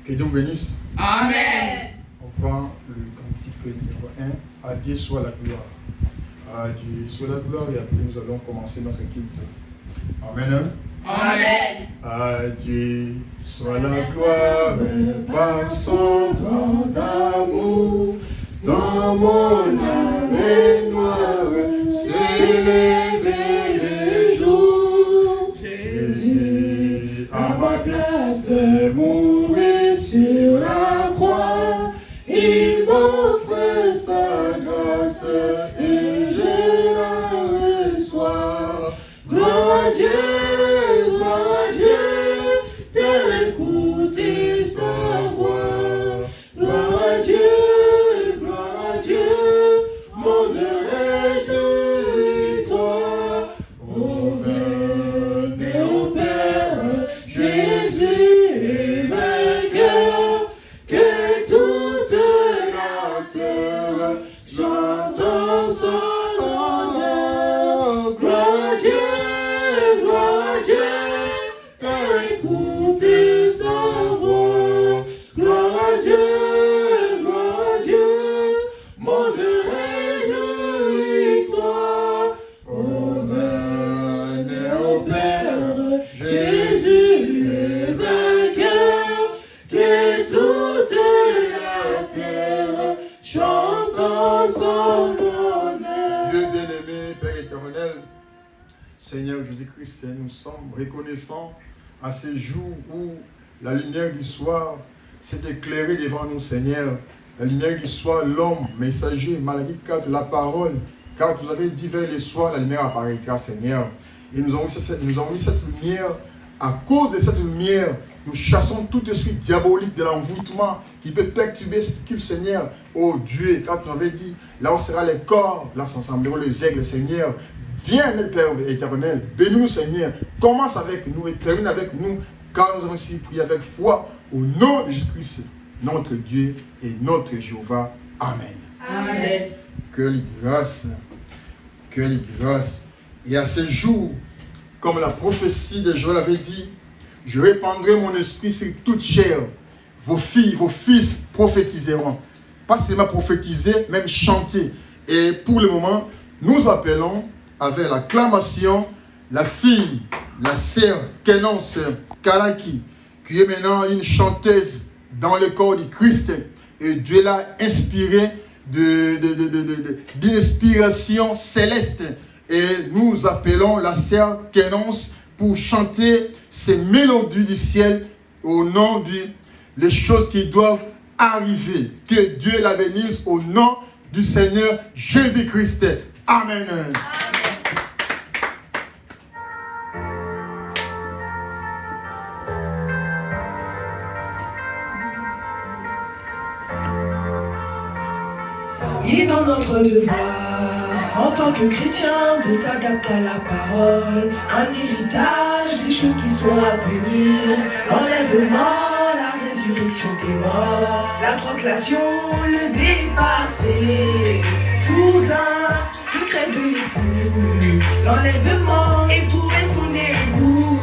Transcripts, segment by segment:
Que Dieu vous bénisse. Amen. On prend le cantique numéro 1. À Dieu soit la gloire. À Dieu soit la gloire. Et après nous allons commencer notre culte. Amen. Amen. À Dieu soit la gloire par son grand amour. Dans mon âme noire s'est levé le jour. Jésus à ma place mourit sur la croix. Il m'offre sa grâce et je la reçois. Gloire à Dieu, t'as écouté sa voix. Gloire à Dieu, mon réjouis toi. Oh, venez au Père, Jésus est vainqueur, que toute la terre j'entends son honneur. Gloire à Dieu, t'as écouté sa voix. Gloire à Dieu, mon Dieu, réjouis toi. Oh, venez au Père, Jésus est vainqueur, que toute la terre chante son honneur. Dieu bien-aimé, Père éternel, Seigneur Jésus-Christ, nous sommes reconnaissants à ce jour où la lumière du soir s'est éclairée devant nous, Seigneur. La lumière du soir, l'homme, messager, Malachie 4, la parole, car vous avez dit vers le soir, la lumière apparaîtra, Seigneur. Et nous avons vu cette lumière. À cause de cette lumière, nous chassons tout esprit diabolique de l'envoûtement qui peut perturber cette équipe, Seigneur. Oh Dieu, car tu avais dit, là où sera les corps, là s'assembleront les aigles, Seigneur. Viens, Père éternel, bénis-nous, Seigneur. Commence avec nous et termine avec nous, car nous avons aussi prié avec foi au nom de Jésus-Christ, notre Dieu et notre Jéhovah. Amen. Amen. Que les grâces. Et à ce jour, comme la prophétie de Joël avait dit, je répandrai mon esprit sur toute chair. Vos filles, vos fils prophétiseront. Pas seulement prophétiser, même chanter. Et pour le moment, nous appelons avec l'acclamation la fille, la sœur Kenonce Kalaki, qui est maintenant une chanteuse dans le corps du Christ. Et Dieu l'a inspiré d'une inspiration céleste. Et nous appelons la sœur Kenonce pour chanter ces mélodies du ciel au nom des choses qui doivent arriver. Que Dieu la bénisse au nom du Seigneur Jésus-Christ. Amen. Il est dans notre devoir, en tant que chrétien, de s'adapter à la parole. Un héritage, des choses qui sont à venir. L'enlèvement, la résurrection des morts. La translation, le départ scellé. Soudain, secret de l'époux. L'enlèvement, époux et son époux.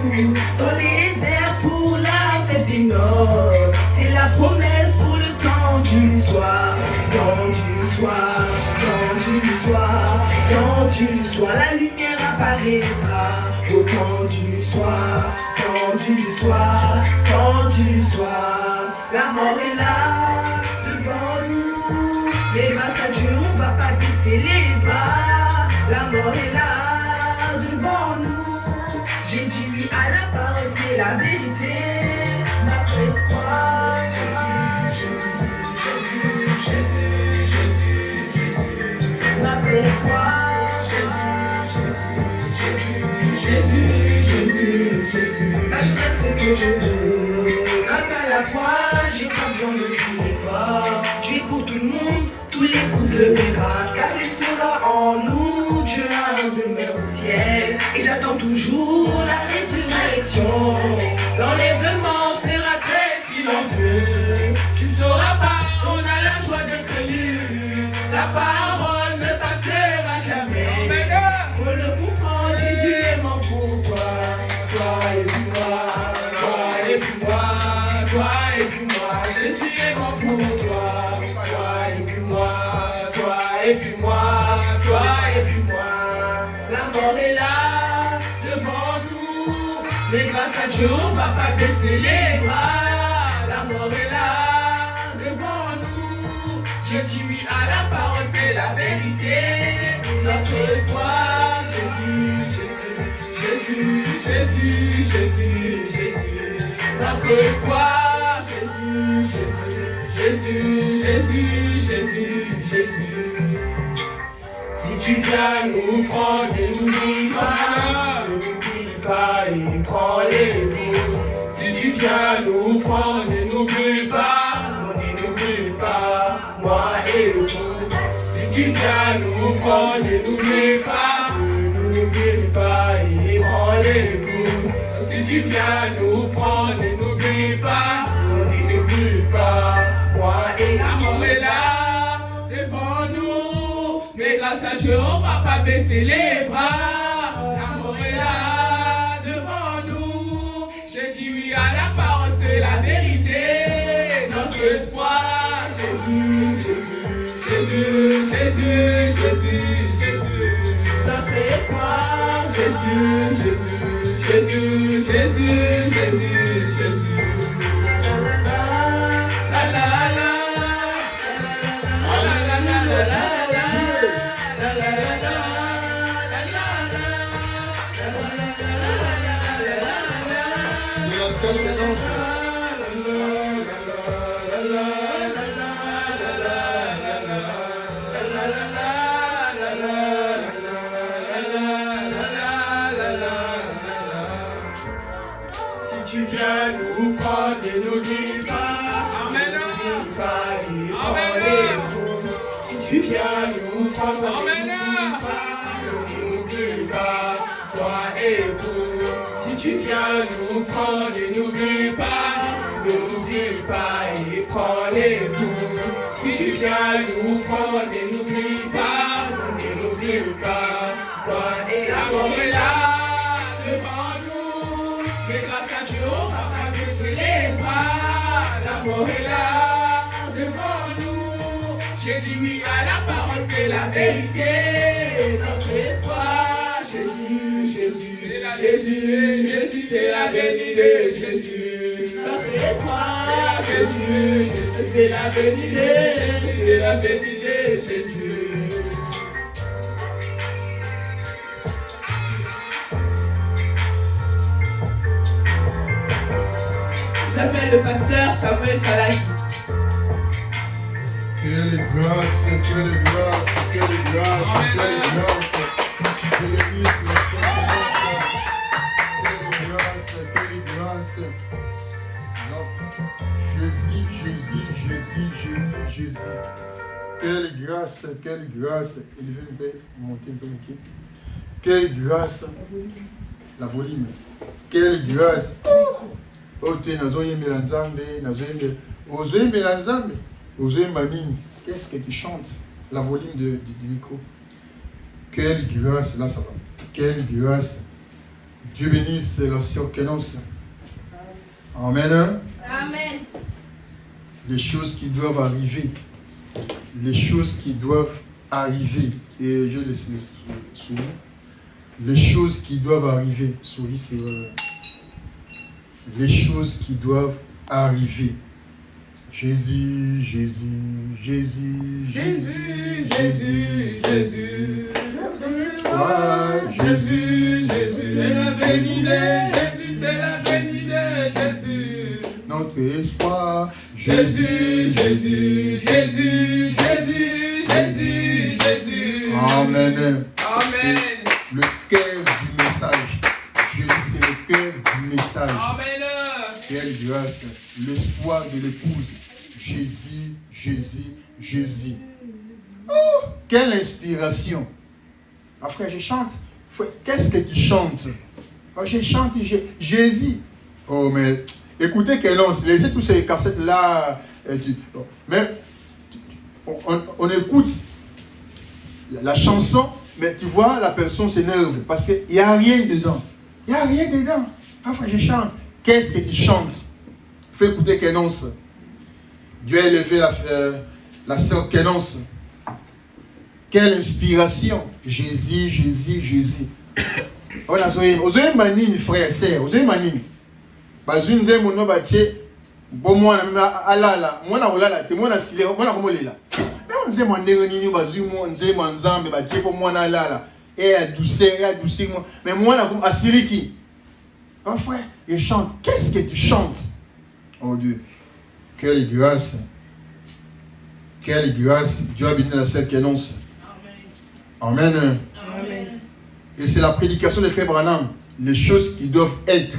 Dans les airs pour la fête des noces. C'est la promesse pour le temps du soir. Quand du soir, la lumière apparaîtra. Au temps du soir, la mort est là, devant nous. Les grâces à Dieu, on va pas baisser les bras. La mort est là, devant nous. J'ai dit oui à la parole, c'est la vérité. Ma foi espoir, Jésus. Jésus, là je fais ce que je veux. Grâce à la foi, j'ai pas besoin de crier fort. Tu es pour tout le monde, tous les coups le verra. Car il sera en nous, Dieu a un demeure au ciel. Et j'attends toujours la résurrection. L'enlèvement sera très silencieux. Tu ne sauras pas, on a la joie d'être élu. La parole ne passera jamais. Faut le comprendre, Jésus est mort pour toi. Toi et puis moi, toi et puis moi, toi et puis moi. Jésus est mort pour toi. Toi et puis moi, toi et puis moi, toi et puis moi. La mort est là, devant nous. Mais grâce à Dieu, on va pas baisser les bras. La mort est là, devant nous. Je dis oui à la parole, c'est la vérité. Notre espoir, Jésus, Jésus, Jésus, Jésus, Jésus. Notre espoir, Jésus, Jésus, Jésus, Jésus, Jésus. Si tu viens nous prendre, ne n'oublie pas et prends les bouts. Si tu viens nous prendre, ne n'oublie pas, moi et vous. Si tu viens nous prendre, ne n'oublie pas et prends les bouts. Si tu viens nous prendre, ne n'oublie pas, moi et la mort est là, devant nous. Mais grâce à Dieu, on va pas baisser les bras. La mort est là, devant nous. J'ai dit oui à la parole, c'est la vérité. Notre espoir, Jésus, Jésus, Jésus, Jésus, Jésus. Notre espoir, Jésus, Jésus, Jésus, Jésus, Jésus, Jésus. La la la, la la la la la la. Si tu viens nous prendre, ne n'oublie pas, si tu viens nous prendre, ne n'oublie pas, toi et vous. Si tu viens nous prendre, ne n'oublie pas et prends les bouts. Si tu viens nous prendre, ne n'oublie pas, toi et la mort est là, devant nous. Mais grâce à Dieu, on va pas baisser les bras. La mort est là, devant nous. J'ai dit oui à la parole, c'est la vérité. Notre espoir, Jésus, Jésus, c'est la Jésus, Jésus, c'est la vérité, Jésus. Notre espoir, Jésus, c'est la vérité, c'est la vérité, Jésus. J'appelle le pasteur Samuel Salaki. Quelle grâce, quelle grâce, quelle grâce, quelle grâce. Je bénisse le Seigneur. Quelle grâce. Non. Jésus, Jésus, Jésus, Jésus, Jésus. Quelle grâce, quelle grâce. Il veut me faire monter un peu mon pied. Quelle grâce. La volume. Quelle grâce. Oh, tu es dans un mélanzambe, qu'est-ce que tu chantes? La volume du micro. Quelle grâce, là ça va. Quelle grâce. Dieu bénisse la sœur Kenonce. Amen. Amen. Les choses qui doivent arriver. Les choses qui doivent arriver. Et je laisse sourire. Les choses qui doivent arriver. Souris, c'est les choses qui doivent arriver. Jésus, Jésus, Jésus, Jésus, Jésus, Jésus. Notre espoir, Jésus, Jésus. C'est la vérité, Jésus, c'est la vérité, Jésus. Notre espoir, Jésus, Jésus, Jésus, Jésus, Jésus, Jésus. Amen. Amen. Le cœur du message. Jésus, c'est le cœur du message. Amen. Quelle grâce. L'espoir de l'épouse. Jésus, Jésus, Jésus. Oh, quelle inspiration. Ah, frère, je chante. Qu'est-ce que tu chantes? Oh, je chante Jésus. Oh, mais écoutez qu'elle lance. Laissez tous ces cassettes-là. Mais on écoute la chanson, mais tu vois, la personne s'énerve parce qu'il n'y a rien dedans. Il n'y a rien dedans. Ah, frère, je chante. Qu'est-ce que tu chantes? Fais écouter qu'elle lance. Dieu a élevé la sœur Kénonce. Quelle inspiration. Jésus, Jésus, Jésus. On a zoé manini, frère, sœur. Zoé manini. Bazune zé mono baché. Bon, moi, alala. Moi, na olala. Te moi, na sile. Moi, na komolela. Mais on disait, mon néronini, bazune, moi, on disait, mon zambe, baché, pour moi, na alala. Et à douceur, moi. Mais moi, na comme asiriki. Oh, frère, il chante. Qu'est-ce que tu chantes? Oh Dieu. Quelle grâce. Quelle grâce. Dieu a béni la sœur Kénonce. Amen. Amen. Et c'est la prédication de Frère Branham. Les choses qui doivent être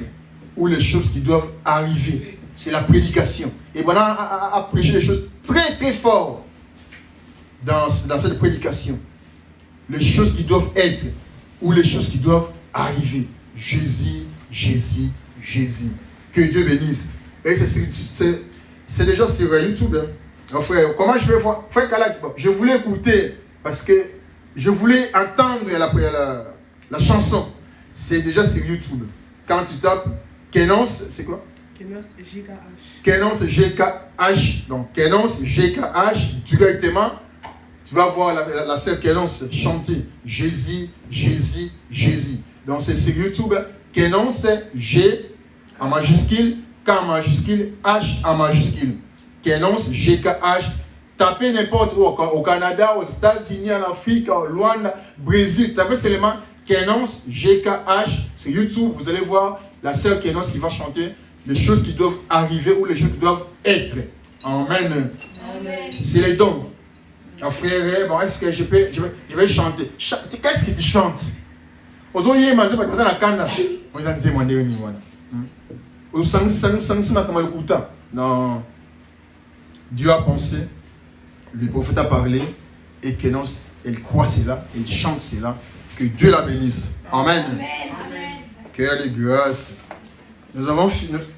ou les choses qui doivent arriver. C'est la prédication. Et Branham a prêché des choses très très fortes dans cette prédication. Les choses qui doivent être ou les choses qui doivent arriver. Jésus, Jésus, Jésus. Que Dieu bénisse. Et c'est déjà sur YouTube. Hein. Alors, frère, comment je vais voir? Frère Kalak, je voulais écouter parce que je voulais entendre la chanson. C'est déjà sur YouTube. Quand tu tapes Kénonce, c'est quoi? Kénonce GKH. Kénonce GKH. Donc Kénonce GKH, directement, tu vas voir la sœur Kénonce chanter Jésus, Jésus, Jésus. Donc c'est sur YouTube. Kénonce G en majuscule, K en majuscule, H en majuscule. Kénonce GKH. Tapez n'importe où, au Canada, aux États-Unis, en Afrique, au Luanda, Brésil. Tapez seulement Kénonce GKH. C'est YouTube. Vous allez voir la sœur Kénonce qui va chanter les choses qui doivent arriver ou les choses qui doivent être. Amen. Amen. C'est les dons. Ah, frère, bon, est-ce que je vais chanter? Qu'est-ce que tu chantes? Aujourd'hui, il m'a dit, on a Canada. On a dit, non. Dieu a pensé, le prophète a parlé, et Kénonce, elle croit cela, elle chante cela. Que Dieu la bénisse. Amen. Amen. Quelle grâce. Nous avons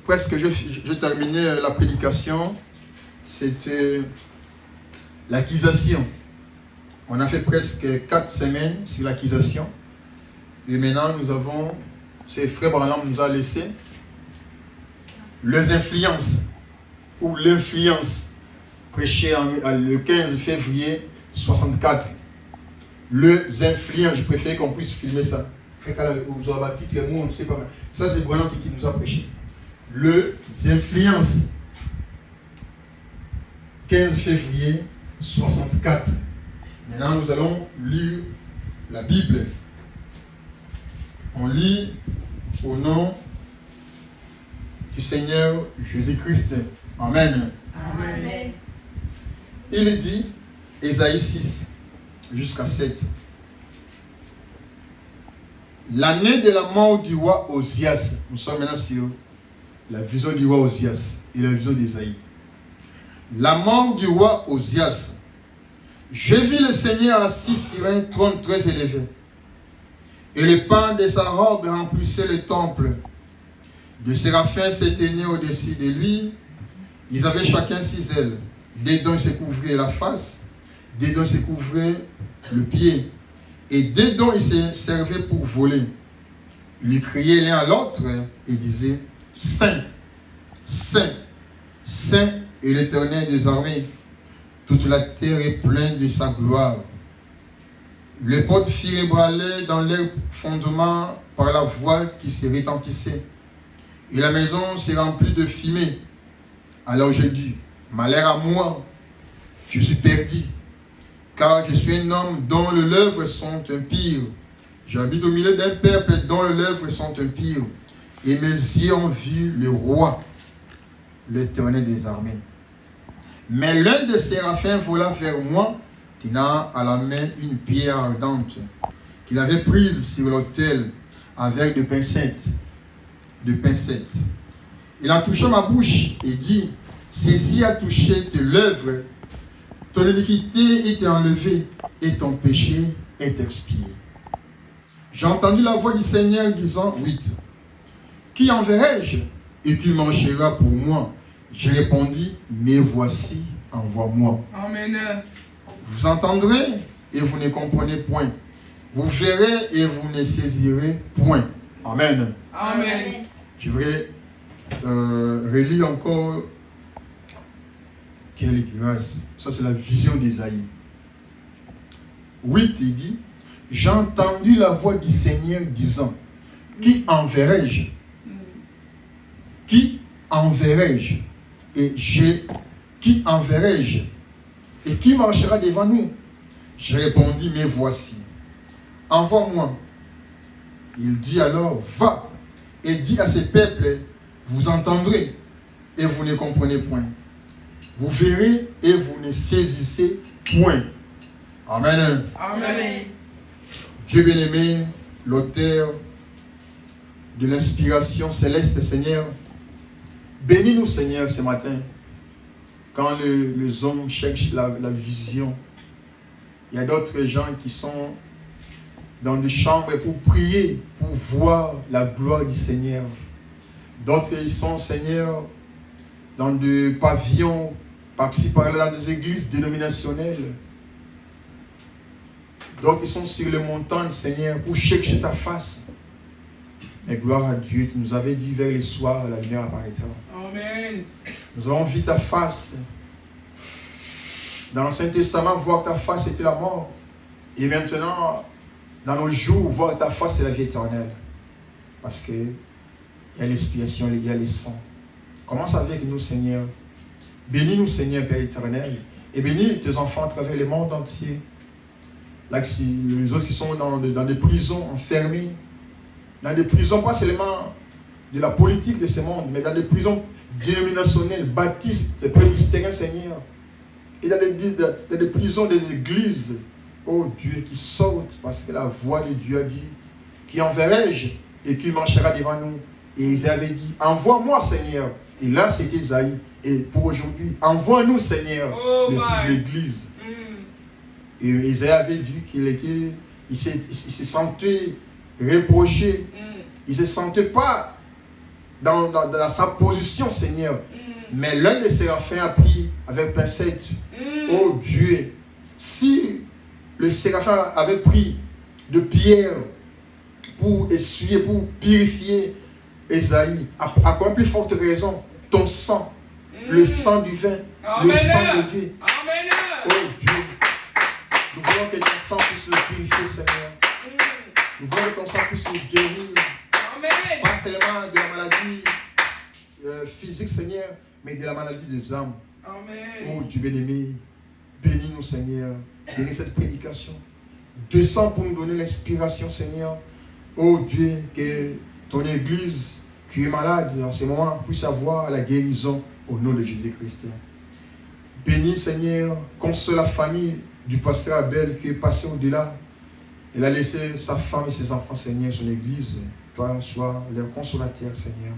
presque, j'ai terminé la prédication. C'était l'accusation. On a fait presque 4 semaines sur l'accusation. Et maintenant, nous avons, ce frère Branham nous a laissé les influences, ou l'influence, prêché le 15 février 64. Les influences, je préfère qu'on puisse filmer ça. Ça, c'est Branham qui nous a prêché. Les influences, 15 février 64. Maintenant, nous allons lire la Bible. On lit au nom du Seigneur Jésus-Christ. Amen. Amen. Il est dit, Ésaïe 6, jusqu'à 7. L'année de la mort du roi Osias. Nous sommes maintenant sur la vision du roi Osias et la vision d'Ésaïe. La mort du roi Osias. Je vis le Seigneur assis sur un trône très élevé. Et le pan de sa robe remplissait le temple. Des séraphins s'éteignaient au-dessus de lui. Ils avaient chacun 6 ailes. Des dons se couvraient la face, des dons se couvraient le pied, et des dons ils se servaient pour voler. Ils criaient l'un à l'autre et disaient, Saint, Saint, Saint est l'Éternel des armées. Toute la terre est pleine de sa gloire. Les portes firent ébranler dans leur fondement par la voix qui se retentissait. Et la maison s'est remplie de fumée. Alors j'ai dit, malheur à moi, je suis perdu, car je suis un homme dont les lèvres sont impures. J'habite au milieu d'un peuple dont les lèvres sont impures. Et mes yeux ont vu le roi, l'Éternel des armées. Mais l'un des séraphins vola vers moi, tenant à la main une pierre ardente, qu'il avait prise sur l'autel avec des pincettes. Il a touché ma bouche et dit, ceci a touché tes lèvres, ton iniquité est enlevée et ton péché est expié. J'ai entendu la voix du Seigneur disant, 8. Qui enverrai-je et qui marchera pour moi? J'ai répondu, mais voici, envoie-moi. Amen. Vous entendrez et vous ne comprenez point. Vous verrez et vous ne saisirez point. Amen. Amen. Je voudrais relire encore Quelle grâce. Ça, c'est la vision d'Ésaïe. 8, il dit, j'ai entendu la voix du Seigneur disant, qui enverrai-je? Qui enverrai-je? Et qui enverrai-je? Et qui marchera devant nous? J'ai répondu, mais voici. Envoie-moi. Il dit alors, va et dis à ce peuple, vous entendrez et vous ne comprenez point. Vous verrez et vous ne saisissez point. Amen. Amen. Dieu bien-aimé, l'auteur de l'inspiration céleste, Seigneur, bénis-nous, Seigneur, ce matin. Quand les hommes cherchent la vision, il y a d'autres gens qui sont dans des chambres pour prier, pour voir la gloire du Seigneur. D'autres, ils sont, Seigneur, dans des pavillons, par-ci, par-là, dans des églises dénominationnelles. D'autres, ils sont sur les montagnes, Seigneur, pour chercher ta face. Mais gloire à Dieu, tu nous avais dit vers les soirs, la lumière apparaîtra. Amen. Nous avons vu ta face. Dans l'Ancien Testament, voir ta face, c'était la mort. Et maintenant, dans nos jours, voir ta face, c'est la vie éternelle. Parce que il y a l'expiation, il y a les sangs. Commence avec nous, Seigneur. Bénis-nous, Seigneur, Père éternel. Et bénis tes enfants à travers le monde entier. Là, les autres qui sont dans des prisons, enfermés. Dans des prisons, pas seulement de la politique de ce monde, mais dans des prisons dénominationnelles, baptistes, presbytériens, Seigneur. Et dans des prisons des églises, oh Dieu, qui sortent parce que la voix de Dieu a dit, qui enverrai-je et qui marchera devant nous. Et ils avaient dit, envoie-moi, Seigneur. Et là, c'était Isaïe. Et pour aujourd'hui, envoie-nous, Seigneur, l'église. Et Isaïe avait dit il se sentait reproché. Il ne se sentait pas dans sa position, Seigneur. Mais l'un des séraphins a pris avec pincette. Oh Dieu, si le séraphin avait pris de pierre pour essuyer, pour purifier Esaïe, à quoi plus forte raison, ton sang, le sang du vin, le sang de Dieu. Amen. Oh Dieu, nous voulons que ton sang puisse le purifier, Seigneur. Nous voulons que ton sang puisse le guérir. Amen. Pas seulement de la maladie physique, Seigneur, mais de la maladie des âmes. Amen. Oh Dieu bien-aimé, bénis-nous, Seigneur. Bénis cette prédication. Descends pour nous donner l'inspiration, Seigneur. Oh Dieu, que ton Église qui est malade en ce moment puisse avoir la guérison au nom de Jésus-Christ. Bénis, Seigneur, console la famille du pasteur Abel qui est passé au-delà. Il a laissé sa femme et ses enfants, Seigneur, son Église. Toi, sois leur consolateur, Seigneur.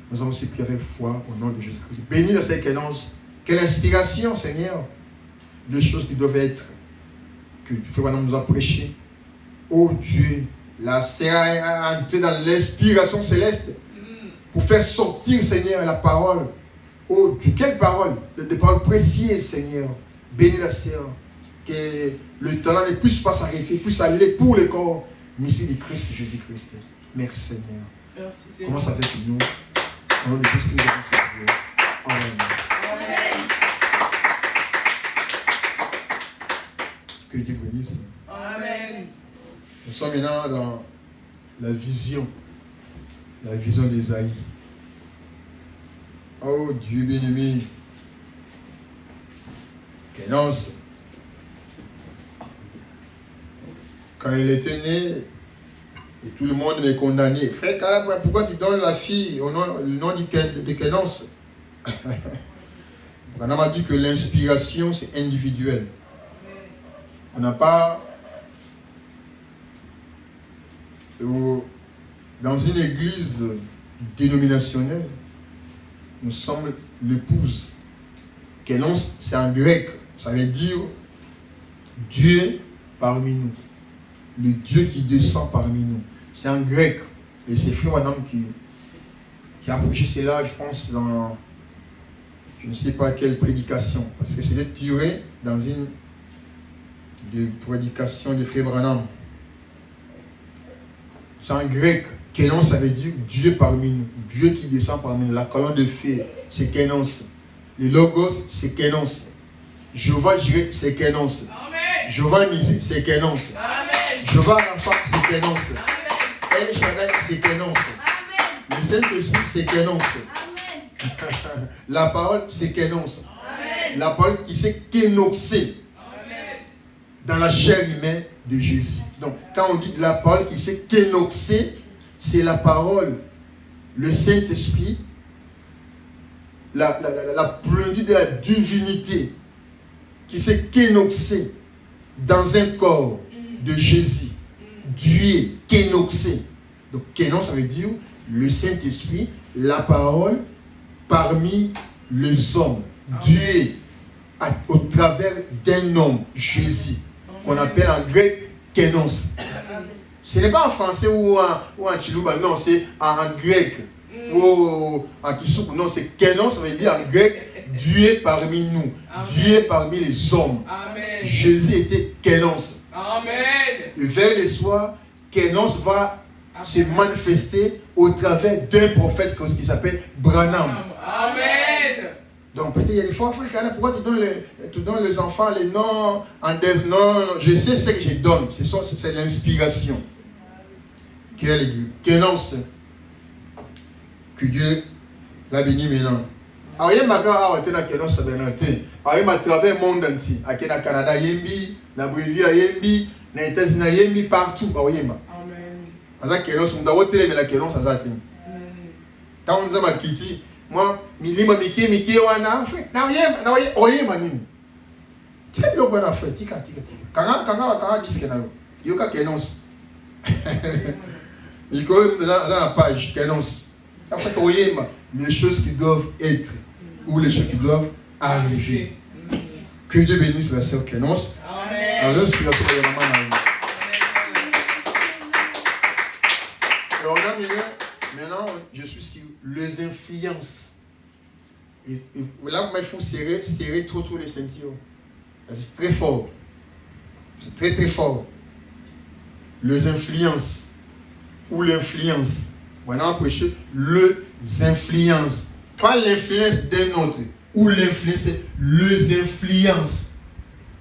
Nous avons aussi prié avec foi au nom de Jésus-Christ. Bénis la séquence. Quelle inspiration, Seigneur. Les choses qui doivent être, que Frère nous a prêché. Oh Dieu, la Seigneur a entré dans l'inspiration céleste pour faire sortir, Seigneur, la parole. Oh Dieu, quelle parole, des paroles précieuses, Seigneur. Bénis la Seigneur. Que le talent ne puisse pas s'arrêter, puisse aller pour le corps, Messie de Christ, Jésus-Christ. Merci, Seigneur. Merci, Seigneur. Commence avec nous. Au nom de Jésus, nous avons servi. Amen. Que Dieu vous bénisse. Amen. Nous sommes maintenant dans la vision d'Ésaïe. Oh Dieu bien-aimé, Kénance, quand il était né, et tout le monde est condamné. Frère Calab, pourquoi tu donnes la fille au nom, le nom de Kénance? On m'a dit que l'inspiration, c'est individuel. On n'a pas... Dans une église dénominationnelle, nous sommes l'épouse. Kénance, c'est en grec. Ça veut dire Dieu parmi nous. Le Dieu qui descend parmi nous. C'est en grec. Et c'est Frère Adam qui a prêché cela, je pense, dans je ne sais pas quelle prédication. Parce que c'était tiré dans une des prédications de Frère Branham. C'est en grec. Kénance, ça veut dire Dieu parmi nous. Dieu qui descend parmi nous. La colonne de feu, c'est Kénance. Le Logos, c'est Kénos. Jéhovah Jireh, c'est Kénos. Jéhovah Nissi, c'est Kénos. Jéhovah Rapha, c'est Kénos. El Shaddai, c'est Kénos. Le Saint-Esprit, c'est Kénos. La parole, c'est Kénos. La parole qui s'est kénoxée dans la chair humaine de Jésus. Donc, quand on dit la parole qui s'est kénoxée, c'est la parole, le Saint-Esprit, la plénitude de la divinité qui s'est kénoxée dans un corps de Jésus. Dieu kénoxé. Donc, kénos, ça veut dire le Saint-Esprit, la parole parmi les hommes. Dieu au travers d'un homme, Jésus, qu'on appelle en grec kénos. Ce n'est pas en français ou en chilouba, non, c'est en grec. Ou en kisoukou, non, c'est kénos, ça veut dire en grec, Dieu parmi nous, Dieu parmi les hommes. Amen. Jésus était kénos. Amen. Et vers le soir, kénos va se manifester au travers d'un prophète qui s'appelle Branham. Amen. Donc peut-être il y a des fois, frère, pourquoi tu donnes les enfants les noms en des non, je sais ce que je donne, c'est l'inspiration. Quelle église, Kénos, que Dieu l'a béni maintenant. Alors il y a ma grand à la Kénos à Bénaté. Alors il m'a travers le monde entier. À Canada, Yembi, na Brésil, Yembi, na États-Unis, Yembi, partout. Alors il y a ma. Amen. Kénos, on doit télé la Kénos à Zatin. Quand on dit ma Kitty. Moi, milima miki wana na oyema nini tika biloko na fait tika kanga disque na yo ka Kénos iko dans la page Kénos après oyema les choses qui doivent être ou les choses qui doivent arriver. Que Dieu bénisse la sœur Kénos. Amen. L'inspiration de la maman. Alors maintenant, je suis sur les influences. Et là, il faut serrer trop les ceintures. C'est très fort. C'est très très fort. Les influences. Ou l'influence. Maintenant, on prêcher les influences. Pas l'influence d'un autre. Ou l'influence, les influences.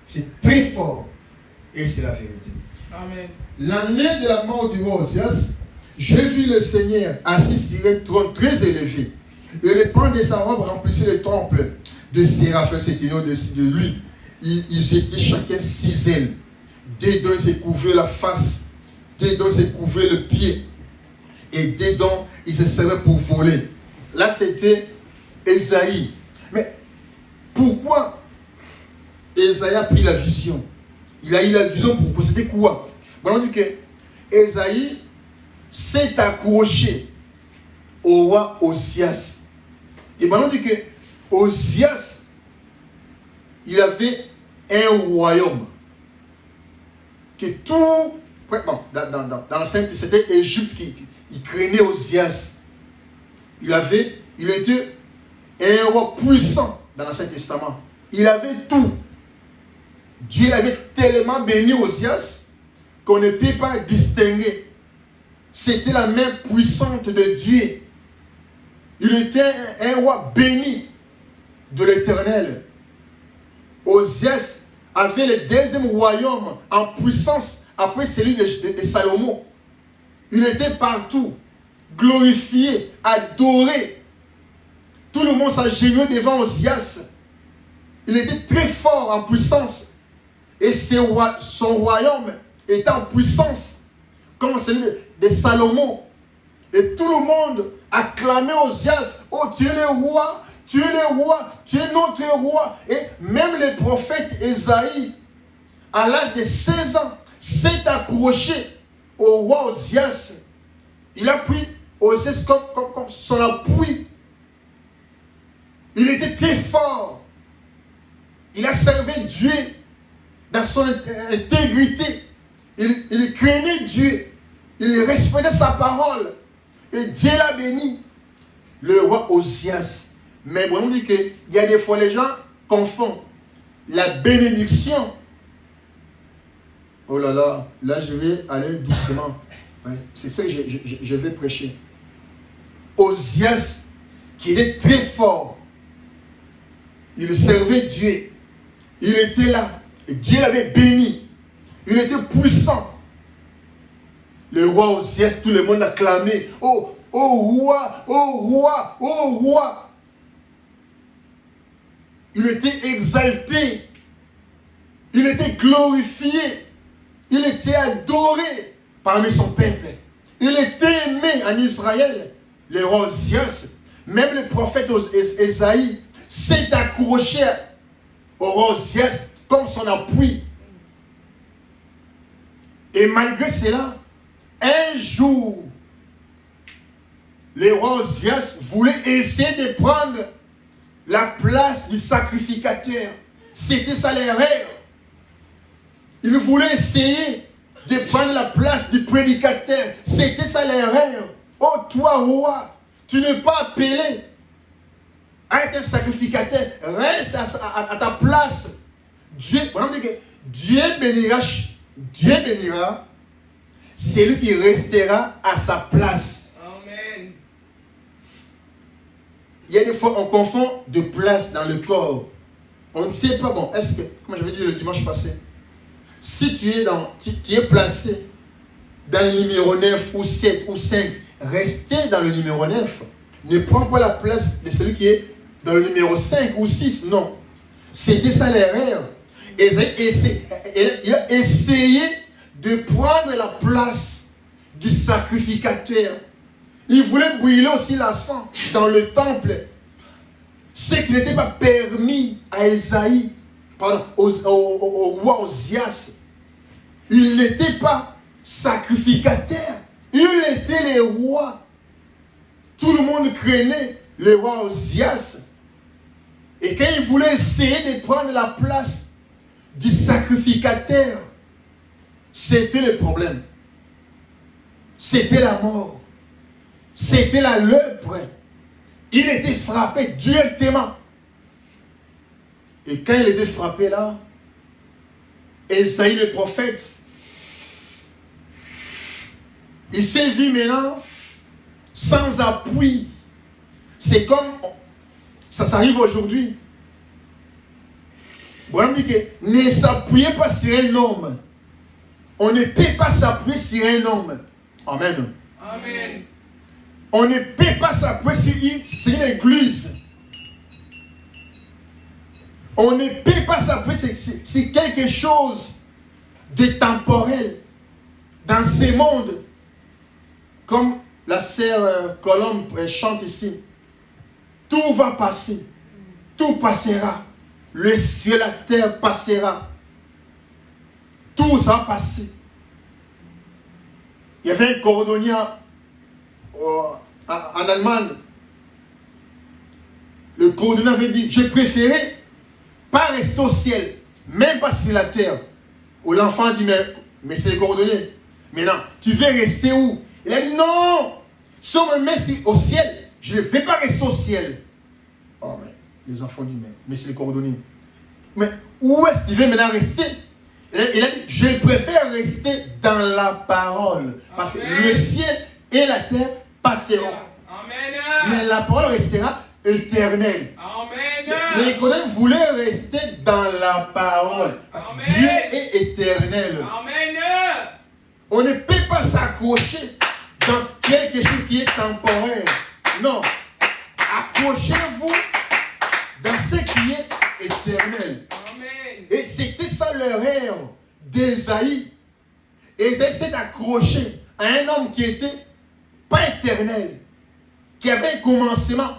C'est très fort. Et c'est la vérité. Amen. L'année de la mort du roi Osias, je vis le Seigneur assis sur un trône très élevé. Et les pans de sa robe remplissaient le temple de Séraphins s'étaient au-dessus de lui. Ils étaient chacun 6 ailes. Dedans, ils se couvraient la face. Dedans, ils se couvraient le pied. Et dedans, ils se servaient pour voler. Là, c'était Ésaïe. Mais pourquoi Ésaïe a pris la vision? Il a eu la vision pour c'était quoi? Bon, on dit que Ésaïe s'est accroché au roi Osias. Et maintenant, on dit que Osias, il avait un royaume. Que tout. Bon, dans l'Ancien, c'était Égypte qui craignait Osias. Il était un roi puissant dans l'Ancien Testament. Il avait tout. Dieu avait tellement béni Osias qu'on ne peut pas distinguer. C'était la main puissante de Dieu. Il était un roi béni de l'Éternel. Osias avait le deuxième royaume en puissance après celui de Salomon. Il était partout, glorifié, adoré. Tout le monde s'agenouillait devant Osias. Il était très fort en puissance. Et son royaume était en puissance comme celui de Salomon. Et tout le monde acclamait Osias. Oh, tu es le roi, tu es le roi, tu es notre roi. Et même le prophète Ésaïe, à l'âge de 16 ans, s'est accroché au roi Osias. Il a pris Osias comme son appui. Il était très fort. Il a servi Dieu dans son intégrité. Il craignait Dieu. Il respectait sa parole. Et Dieu l'a béni. Le roi Osias. Mais bon, on dit qu'il y a des fois les gens confondent la bénédiction. Oh là là, là je vais aller doucement. C'est ça que je vais prêcher. Osias, qui est très fort. Il servait Dieu. Il était là. Et Dieu l'avait béni. Il était puissant. Le roi Osias, tout le monde l'acclamait. Oh, oh roi, oh roi, oh roi. Il était exalté. Il était glorifié. Il était adoré parmi son peuple. Il était aimé en Israël. Le roi Osias, même le prophète Ésaïe, s'est accroché au roi Osias comme son appui. Et malgré cela, un jour, le roi Osias voulait essayer de prendre la place du sacrificateur. C'était ça l'erreur. Il voulait essayer de prendre la place du prédicateur. C'était ça l'erreur. Oh toi roi, tu n'es pas appelé à être un sacrificateur. Reste à ta place. Dieu bénira celui qui restera à sa place. Amen. Il y a des fois, on confond de place dans le corps. On ne sait pas, bon, est-ce que, comme j'avais dit le dimanche passé, si tu es placé dans le numéro 9 ou 7 ou 5, restez dans le numéro 9. Ne prends pas la place de celui qui est dans le numéro 5 ou 6, non. C'était ça l'erreur. Il a essayé de prendre la place du sacrificateur. Il voulait brûler aussi la sang dans le temple. Ce qui n'était pas permis à Ésaïe, pardon, au roi Osias. Il n'était pas sacrificateur. Il était le roi. Tout le monde craignait le roi Osias. Et quand il voulait essayer de prendre la place du sacrificateur, c'était le problème. C'était la mort. C'était la lèpre. Il était frappé directement. Et quand il était frappé là, Ésaïe le prophète, il s'est vu maintenant sans appui. C'est comme ça s'arrive aujourd'hui. Bon, on dit que ne s'appuyez pas sur un homme. On ne peut pas s'appuyer sur un homme. Amen. Amen. On ne peut pas s'appuyer sur une église. On ne peut pas s'appuyer sur quelque chose de temporel dans ce monde. Comme la sœur Colombe chante ici. Tout va passer. Tout passera. Le ciel, la terre passera. Tout ça va passer. Il y avait un cordonnier en Allemagne. Le cordonnier avait dit, je préférais pas rester au ciel, même pas sur la terre. Où l'enfant dit, mais c'est le cordonnier. Mais non, tu veux rester où? Il a dit, non, si on me met au ciel, je ne vais pas rester au ciel. Oh, mais les enfants disent, mais c'est le cordonnier. Mais où est-ce qu'il veut maintenant rester? Il a dit, je préfère rester dans la parole. Parce que le ciel et la terre passeront. Amen. Mais la parole restera éternelle. Amen. Les Corinthiens voulaient rester dans la parole. Amen. Dieu est éternel. Amen. On ne peut pas s'accrocher dans quelque chose qui est temporaire. Non. Accrochez-vous dans ce qui est éternel. Amen. Et c'était ça l'erreur d'Ésaïe. Ésaïe s'est accroché à un homme qui était pas éternel, qui avait un commencement,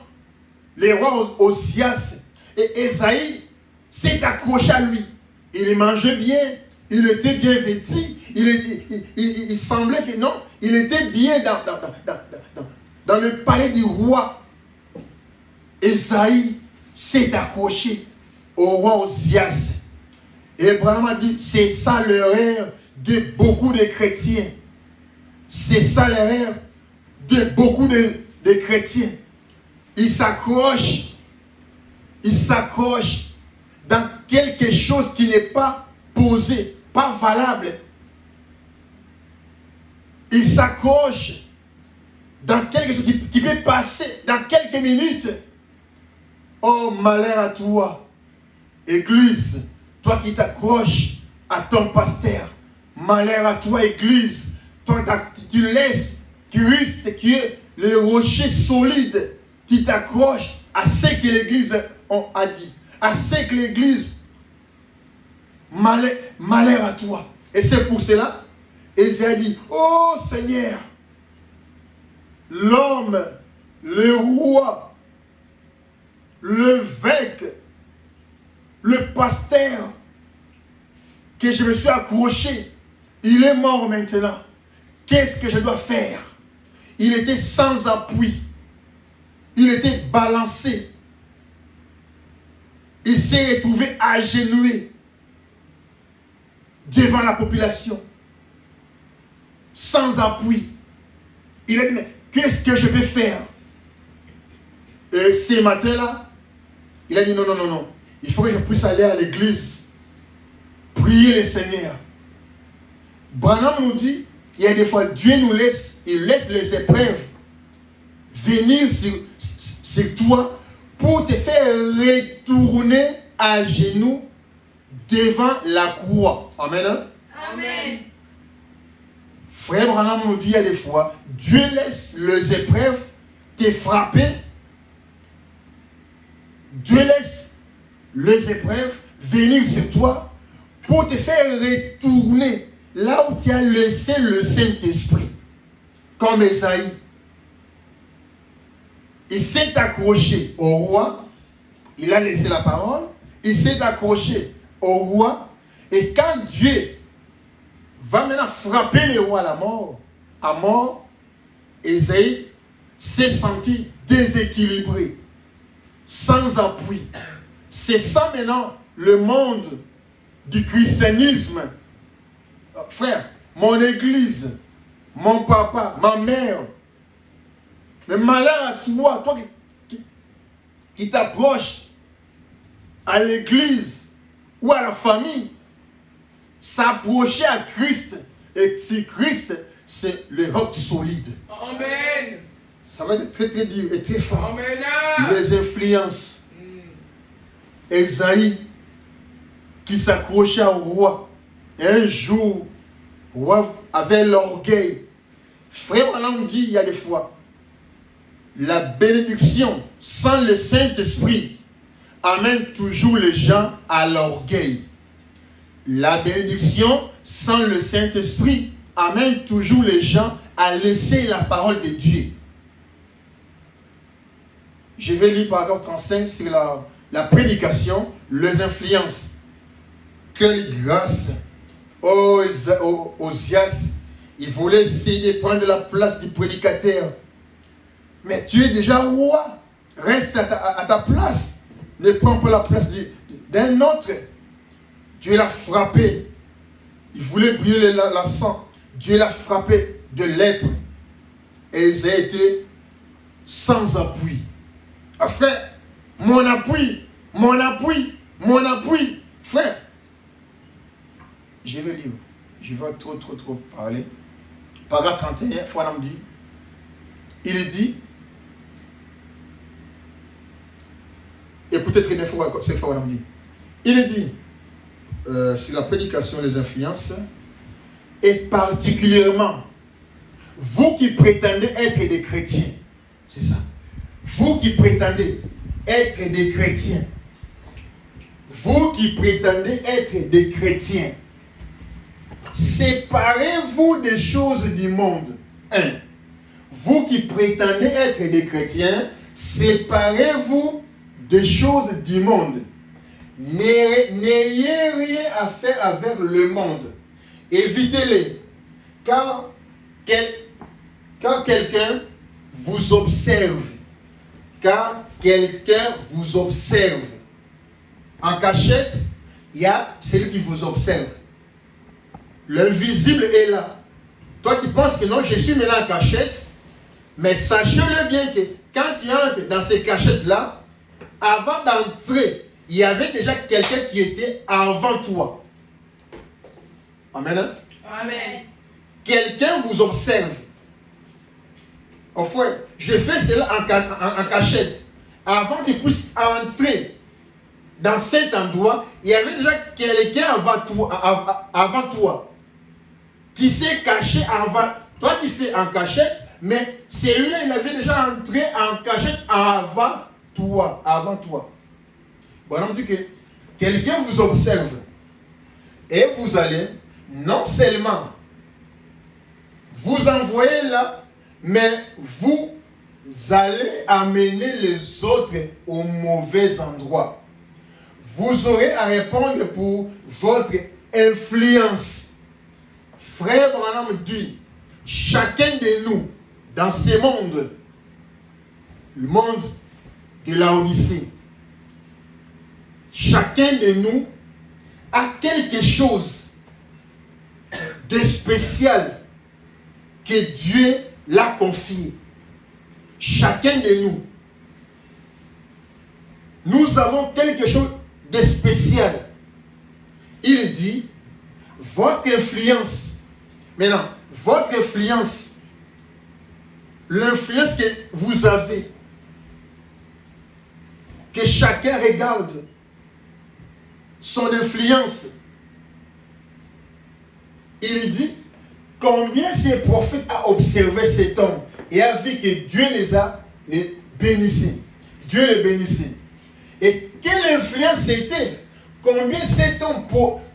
le roi Osias. Et Ésaïe s'est accroché à lui. Il mangeait bien, il était bien vêtu, il semblait que non, il était bien dans le palais du roi. Ésaïe s'est accroché au roi Osias. Et Abraham a dit, c'est ça l'erreur de beaucoup de chrétiens. C'est ça l'erreur de beaucoup de chrétiens. Ils s'accrochent dans quelque chose qui n'est pas posé, pas valable. Ils s'accrochent dans quelque chose qui peut passer dans quelques minutes. Oh, malheur à toi, Église, toi qui t'accroches à ton pasteur. Malheur à toi, Église, toi tu laisses Christ qui est le rocher solide, tu t'accroches à ce que l'Église a dit, à ce que l'Église, malheur à toi. Et c'est pour cela, Ésaïe dit, oh Seigneur, l'homme, le roi, l'évêque, le pasteur que je me suis accroché, il est mort maintenant. Qu'est-ce que je dois faire? Il était sans appui. Il était balancé. Il s'est retrouvé agenouillé devant la population. Sans appui. Il a dit, mais qu'est-ce que je peux faire? Et ce matin-là, il a dit, non, non, non, non. Il faut que je puisse aller à l'église, prier le Seigneur. Branham nous dit, il y a des fois, Dieu nous laisse, il laisse les épreuves venir sur toi pour te faire retourner à genoux devant la croix. Amen. Hein? Amen. Frère Branham nous dit, il y a des fois, Dieu laisse les épreuves te frapper. Dieu laisse les épreuves venir sur toi pour te faire retourner là où tu as laissé le Saint-Esprit. Comme Esaïe. Il s'est accroché au roi. Il a laissé la parole. Il s'est accroché au roi. Et quand Dieu va maintenant frapper le roi à mort, Esaïe s'est senti déséquilibré, sans appui. C'est ça maintenant le monde du christianisme. Frère, mon église, mon papa, ma mère, le malheur à toi, toi qui t'approches à l'église ou à la famille, s'approcher à Christ. Et si Christ, c'est le roc solide. Amen. Ça va être très très dur et très fort. Amen. Les influences. Esaïe qui s'accrochait au roi. Et un jour, le roi avait l'orgueil. Frère Branham dit, il y a des fois, la bénédiction sans le Saint-Esprit amène toujours les gens à l'orgueil. La bénédiction sans le Saint-Esprit amène toujours les gens à laisser la parole de Dieu. Je vais lire paragraphe 35 sur la prédication, les influences. Quelle grâce! Oh, Osias, il voulait essayer de prendre la place du prédicateur. Mais tu es déjà roi. Reste à ta place. Ne prends pas la place d'un autre. Dieu l'a frappé. Il voulait brûler la sang. Dieu l'a frappé de lèpre. Et ils ont été sans appui. Frère, mon appui. Frère, je vais lire. Je vais trop parler. Paragraphe 31, Branham dit. Il est dit. Écoutez très bien, c'est Branham dit. Il est dit. C'est la prédication des influences. Et particulièrement, vous qui prétendez être des chrétiens. C'est ça. Vous qui prétendez être des chrétiens. Vous qui prétendez être des chrétiens. Séparez-vous des choses du monde. 1. Vous qui prétendez être des chrétiens, séparez-vous des choses du monde. N'ayez rien à faire avec le monde. Évitez-les. Quand quelqu'un vous observe, en cachette, il y a celui qui vous observe. L'invisible est là. Toi tu penses que non, je suis maintenant en cachette, mais sachez-le bien que quand tu entres dans ces cachettes-là, avant d'entrer, il y avait déjà quelqu'un qui était avant toi. Amen. Hein? Amen. Quelqu'un vous observe. Enfin, je fais cela en cachette. avant que tu puisses entrer dans cet endroit, il y avait déjà quelqu'un avant toi qui s'est caché avant. Toi qui fais en cachette, mais celui-là, il avait déjà entré en cachette avant toi. Bon, on dit que quelqu'un vous observe et vous allez non seulement vous envoyer là, mais vous allez amener les autres au mauvais endroit. Vous aurez à répondre pour votre influence. Frère Branham dit, chacun de nous, dans ce monde, le monde de la Odyssée, chacun de nous a quelque chose de spécial que Dieu l'a confié. Chacun de nous. Nous avons quelque chose de spécial. Il dit, votre influence, maintenant, votre influence, l'influence que vous avez, que chacun regarde son influence. Il dit, combien ces prophètes a observé cet homme et a vu que Dieu les a bénissés. Dieu les bénissait. Et quelle influence c'était? Combien cet homme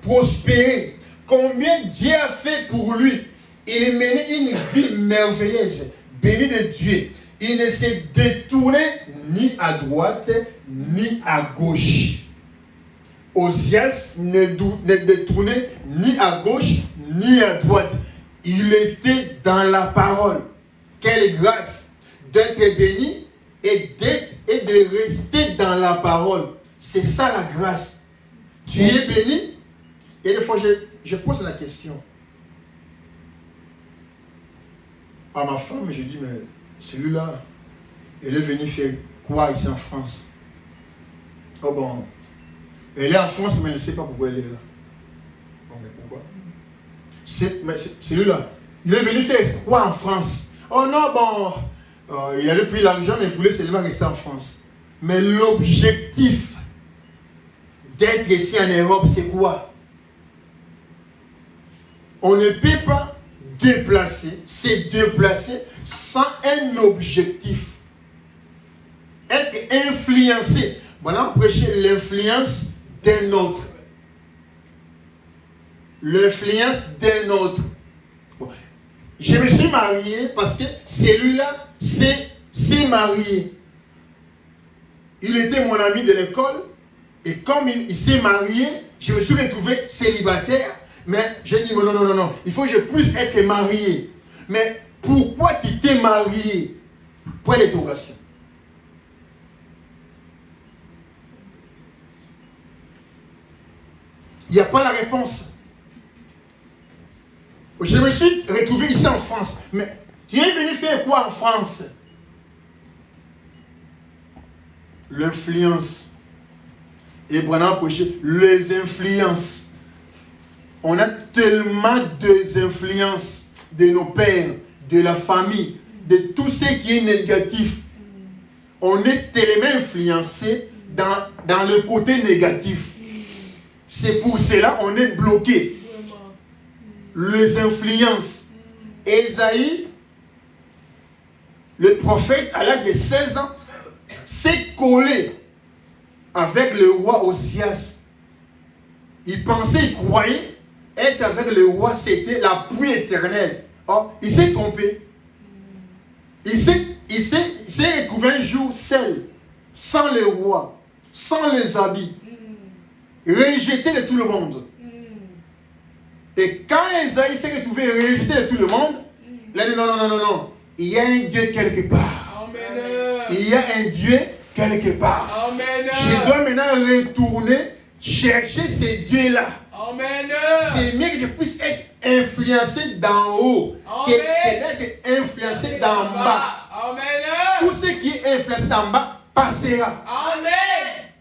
prospérait? Combien Dieu a fait pour lui? Il menait une vie merveilleuse, béni de Dieu. Il ne s'est détourné ni à droite, ni à gauche. Osias ne détournait ni à gauche, ni à droite. Il était dans la parole. Quelle grâce d'être béni et de rester dans la parole. C'est ça la grâce. Tu es béni. Et des fois, je pose la question à ma femme, je dis, mais celui-là, elle est venue faire quoi ici en France? Oh bon, elle est en France, mais elle ne sait pas pourquoi elle est là. Bon, mais pourquoi? Celui-là, il est venu faire quoi en France? Oh non, bon, il avait pris l'argent, mais il voulait seulement rester en France. Mais l'objectif d'être ici en Europe, c'est quoi? On ne peut pas se déplacer sans un objectif. Être influencé. Voilà, on prêchait l'influence d'un autre. L'influence d'un autre. Bon. Je me suis marié parce que celui-là s'est marié. Il était mon ami de l'école et comme il s'est marié, je me suis retrouvé célibataire. Mais j'ai dit, non, il faut que je puisse être marié. Mais pourquoi tu t'es marié? Point d'interrogation. Il n'y a pas la réponse. Je me suis retrouvé ici en France. Mais tu es venu faire quoi en France? L'influence. Et Branham prêchait les influences. On a tellement des influences de nos pères, de la famille, de tout ce qui est négatif. On est tellement influencé dans le côté négatif. C'est pour cela qu'on est bloqué. Les influences. Ésaïe, le prophète, à l'âge de 16 ans, s'est collé avec le roi Osias. Il pensait, il croyait être avec le roi, c'était la pluie éternelle. Or, il s'est trompé. Il s'est retrouvé un jour seul, sans le roi, sans les habits, rejeté de tout le monde. Et quand Esaïe s'est retrouvé rejeté de tout le monde, il a dit non. Il y a un Dieu quelque part. Amen. Il y a un Dieu quelque part. Amen. Je dois maintenant retourner chercher ce Dieu-là. Amen. C'est mieux que je puisse être influencé d'en haut que d'être influencé d'en bas. Amen. Tout ce qui est influencé d'en bas passera. Amen.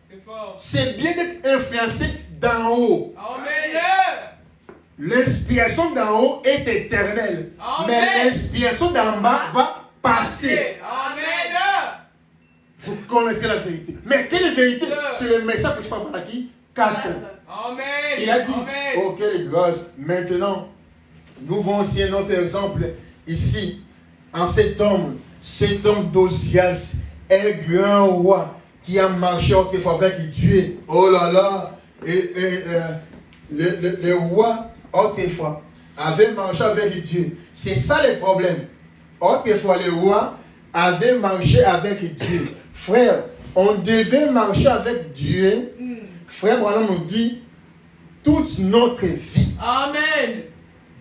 C'est fort. C'est bien d'être influencé d'en haut. Amen. L'inspiration d'en haut est éternelle. Amen. Mais l'inspiration d'en bas va passer. Amen. connaîtrez la vérité. Mais quelle vérité? C'est le message que tu parles par qui? 4. Amen. Il a dit, Amen. oh quelle grâce. Maintenant, nous voyons aussi un autre exemple ici. En cet homme d'Ozias, un grand roi qui a marché autrefois avec Dieu. Oh là là. Le roi autrefois avait marché avec Dieu. C'est ça le problème. Autrefois, le roi avait marché avec Dieu. Frère, on devait marcher avec Dieu. Frère, voilà, nous dit toute notre vie. Amen.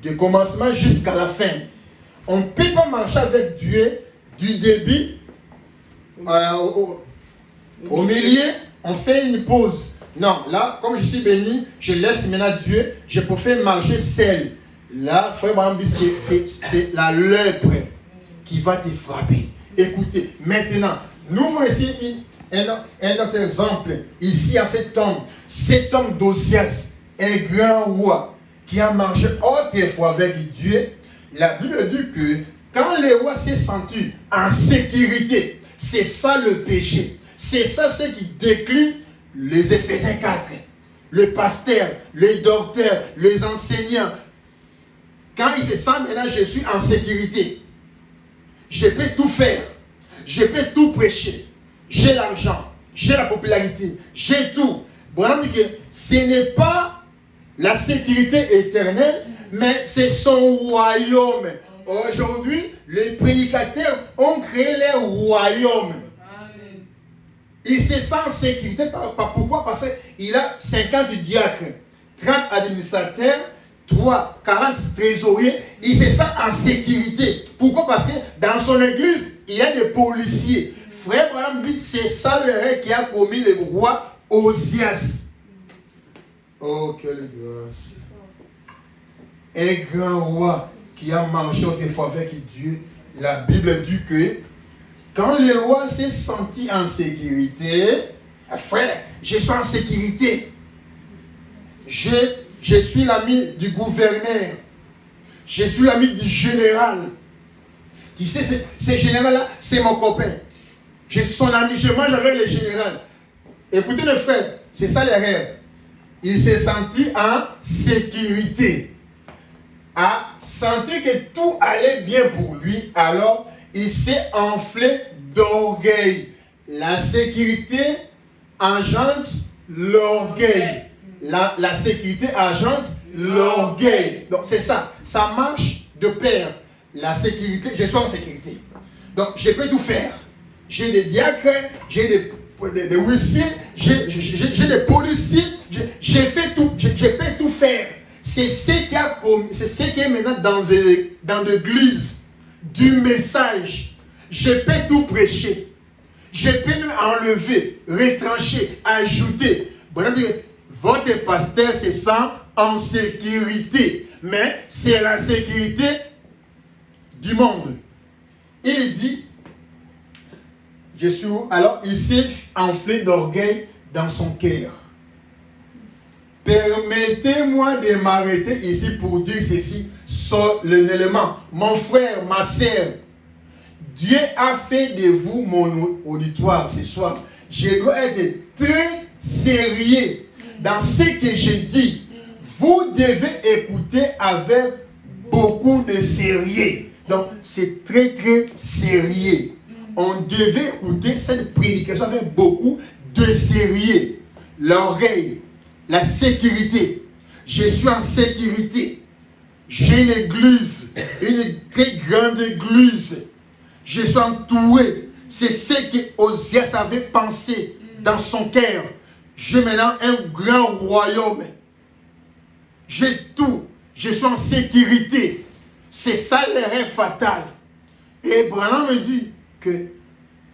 Du commencement jusqu'à la fin. On ne peut pas marcher avec Dieu du début au milieu, on fait une pause. Non, là, comme je suis béni, je laisse maintenant Dieu, je peux faire marcher seul. Là, frère, c'est la lèpre qui va te frapper. Écoutez, maintenant, nous voici un autre exemple. Ici, à cet homme d'Ozias, un grand roi qui a marché autrefois avec Dieu. La Bible dit que quand le roi s'est senti en sécurité, c'est ça le péché. C'est ça ce qui décline les Éphésiens 4. Le pasteur, les docteurs, les enseignants. Quand il se sent maintenant, je suis en sécurité. Je peux tout faire. Je peux tout prêcher. J'ai l'argent. J'ai la popularité. J'ai tout. Bon, on dit que ce n'est pas la sécurité éternelle, mais c'est son royaume. Aujourd'hui, les prédicateurs ont créé leur royaume. Il se sent en sécurité. Pourquoi? Parce qu'il a 50 diacres, 30 administrateurs, 40 trésoriers. Il se sent en sécurité. Pourquoi? Parce que dans son église, il y a des policiers. Frère Branham dit, c'est ça le rêve qui a commis le roi Ozias. Oh, quelle grâce. Un grand roi qui a marché autrefois avec Dieu. La Bible dit que quand le roi s'est senti en sécurité, frère, je suis en sécurité. Je suis l'ami du gouverneur. Je suis l'ami du général. Tu sais, ce général-là, c'est mon copain. Je suis son ami, je mange avec le général. Écoutez le frère, c'est ça les rêves. Il s'est senti en sécurité. A senti que tout allait bien pour lui, alors il s'est enflé d'orgueil. La sécurité engendre l'orgueil. La sécurité engendre l'orgueil. Donc c'est ça. Ça marche de pair. La sécurité, je suis en sécurité. Donc je peux tout faire. J'ai des diacres, j'ai des huissiers, j'ai des policiers, j'ai fait tout, je peux tout faire. C'est ce qui est maintenant dans l'église du message. Je peux tout prêcher. Je peux même enlever, retrancher, ajouter. Votre pasteur se sent en sécurité. Mais c'est la sécurité du monde. Il dit, alors il s'est enflé d'orgueil dans son cœur. Permettez-moi de m'arrêter ici pour dire ceci solennellement. Mon frère, ma sœur, Dieu a fait de vous mon auditoire ce soir. Je dois être très sérieux dans ce que je dis. Vous devez écouter avec beaucoup de sérieux. Donc, c'est très très sérieux. On devait écouter cette prédication avec beaucoup de sérieux. L'oreille, la sécurité. Je suis en sécurité. J'ai une église, une très grande église. Je suis entouré. C'est ce que Ozias avait pensé dans son cœur. J'ai maintenant un grand royaume. J'ai tout. Je suis en sécurité. C'est ça le rêve fatal. Et Branham me dit que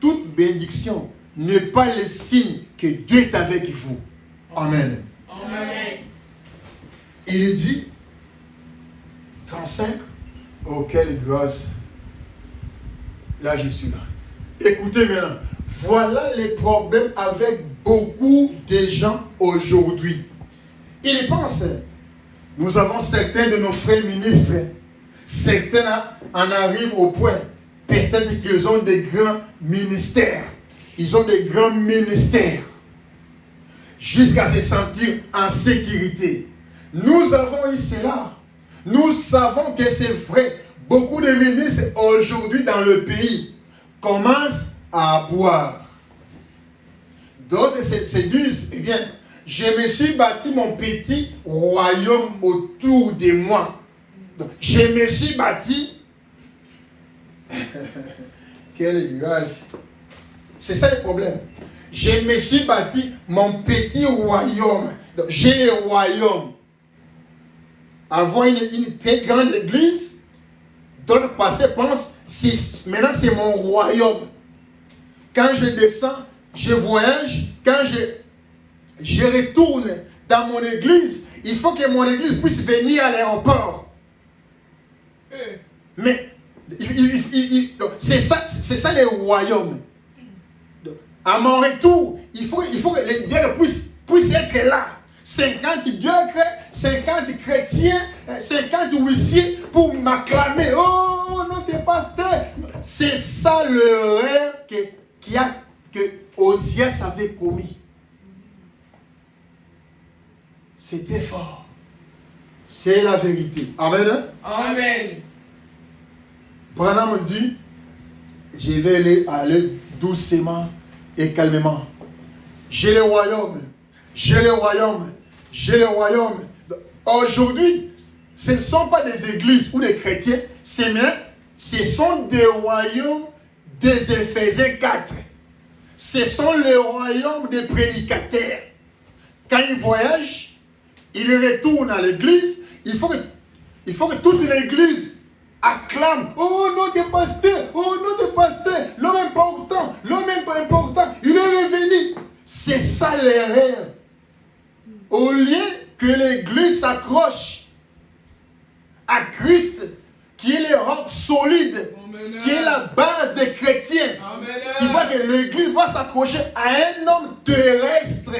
toute bénédiction n'est pas le signe que Dieu est avec vous. Amen. Amen. Il dit 35. Oh, quelle grâce. Là, je suis là. Écoutez maintenant. Voilà les problèmes avec beaucoup de gens aujourd'hui. Ils pensent. Nous avons certains de nos frères ministres. Certains en arrivent au point. Peut-être qu'ils ont des grands ministères. ils ont des grands ministères jusqu'à se sentir en sécurité. Nous avons eu cela. Nous savons que c'est vrai. Beaucoup de ministres aujourd'hui dans le pays commencent à boire. D'autres se disent, eh bien, je me suis bâti mon petit royaume autour de moi. Donc, je me suis bâti. Quelle grâce. C'est ça le problème. Je me suis bâti mon petit royaume. Donc, j'ai le royaume. Avoir une très grande église, d'autres passés pensent, maintenant c'est mon royaume. Quand je descends, je voyage, quand je retourne dans mon église, il faut que mon église puisse venir à l'aéroport. Mais c'est ça le royaume. À mon retour, il faut que les dieux puissent être là. 50 diacres, 50 chrétiens, 50 huissiers pour m'acclamer. Oh, notre pasteur. C'est ça le rêve que Osias avait commis. C'était fort. C'est la vérité. Amen. Amen. Branham dit, je vais aller doucement et calmement. J'ai le royaume. J'ai le royaume. J'ai le royaume. Aujourd'hui, ce ne sont pas des églises ou des chrétiens, ce sont des royaumes des Éphésiens 4. Ce sont les royaumes des prédicateurs. Quand ils voyagent, ils retournent à l'église. Il faut que toute l'église acclame. Oh, notre pasteur, l'homme important, il est revenu. C'est ça l'erreur. Au lieu que l'église s'accroche à Christ, qui est le roc solide, qui est la base des chrétiens, qui voit que l'église va s'accrocher à un homme terrestre.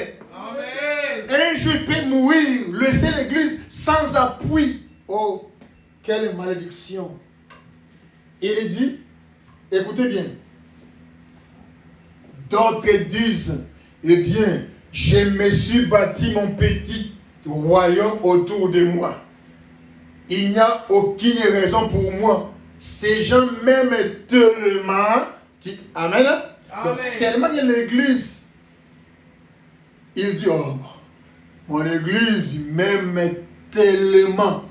Un jour peut mourir, laisser l'église sans appui. Oh, quelle malédiction. Il dit, écoutez bien, d'autres disent, eh bien, je me suis bâti mon petit royaume autour de moi. Il n'y a aucune raison pour moi. Ces gens m'aiment tellement, Amen. Donc, tellement que l'église, il dit, oh, mon église m'aime tellement.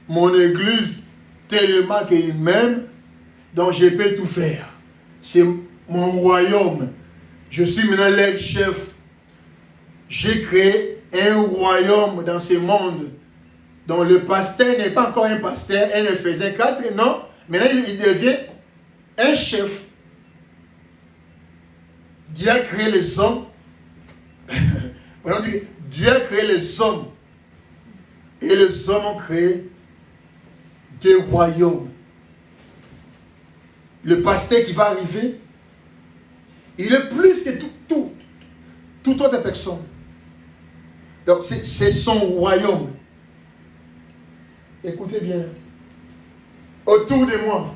Mon église tellement qu'il m'aime, donc je peux tout faire. C'est mon royaume. Je suis maintenant le chef. J'ai créé un royaume dans ce monde. Donc le pasteur n'est pas encore un pasteur, un Éphésiens 4, non. Maintenant il devient un chef. Dieu a créé les hommes. Dieu a créé les hommes. Et les hommes ont créé des royaumes. Le pasteur qui va arriver, il est plus que toute autre personne. Donc c'est son royaume. Écoutez bien. Autour de moi,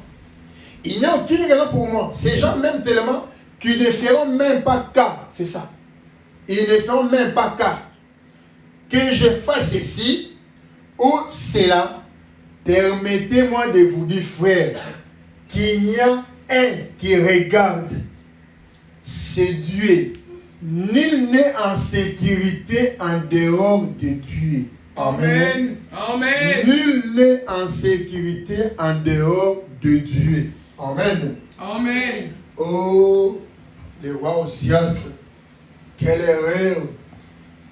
il n'y a aucune raison pour moi. Ces gens m'aiment tellement qu'ils ne feront même pas cas. C'est ça. Ils ne feront même pas cas que je fasse ceci ou cela. Permettez-moi de vous dire, frère, qu'il y a un qui regarde. C'est Dieu. Nul n'est en sécurité en dehors de Dieu. Amen. Amen. Nul n'est en sécurité en dehors de Dieu. Amen. Amen. Oh, le roi Osias, quelle erreur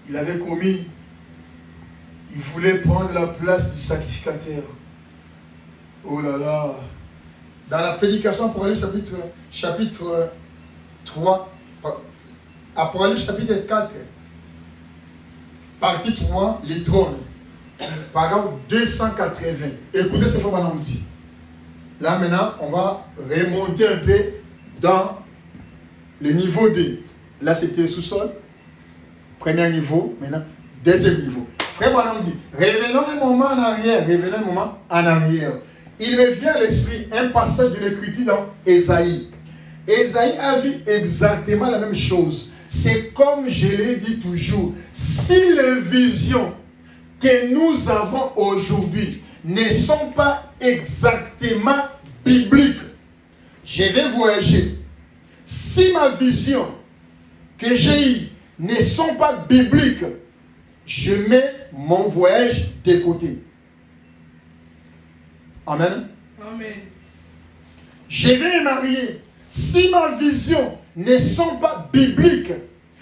il avait commis. Il voulait prendre la place du sacrificateur. Oh là là. Dans la prédication Apocalypse chapitre 3, Apocalypse chapitre 4, partie 3, les trônes. Paragraphe 280. Écoutez ce que Madame dit. Là maintenant, on va remonter un peu dans le niveau 2. Là c'était le sous-sol. Premier niveau, maintenant deuxième niveau. Frère Madame dit, revenons un moment en arrière. Il me vient à l'esprit un passage de l'écriture dans Ésaïe. Ésaïe a vu exactement la même chose. C'est comme je l'ai dit toujours, si les visions que nous avons aujourd'hui ne sont pas exactement bibliques, je vais voyager. Si ma vision que j'ai eue ne sont pas bibliques, je mets mon voyage de côté. Amen. Amen. Je vais me marier. Si ma vision ne sont pas bibliques,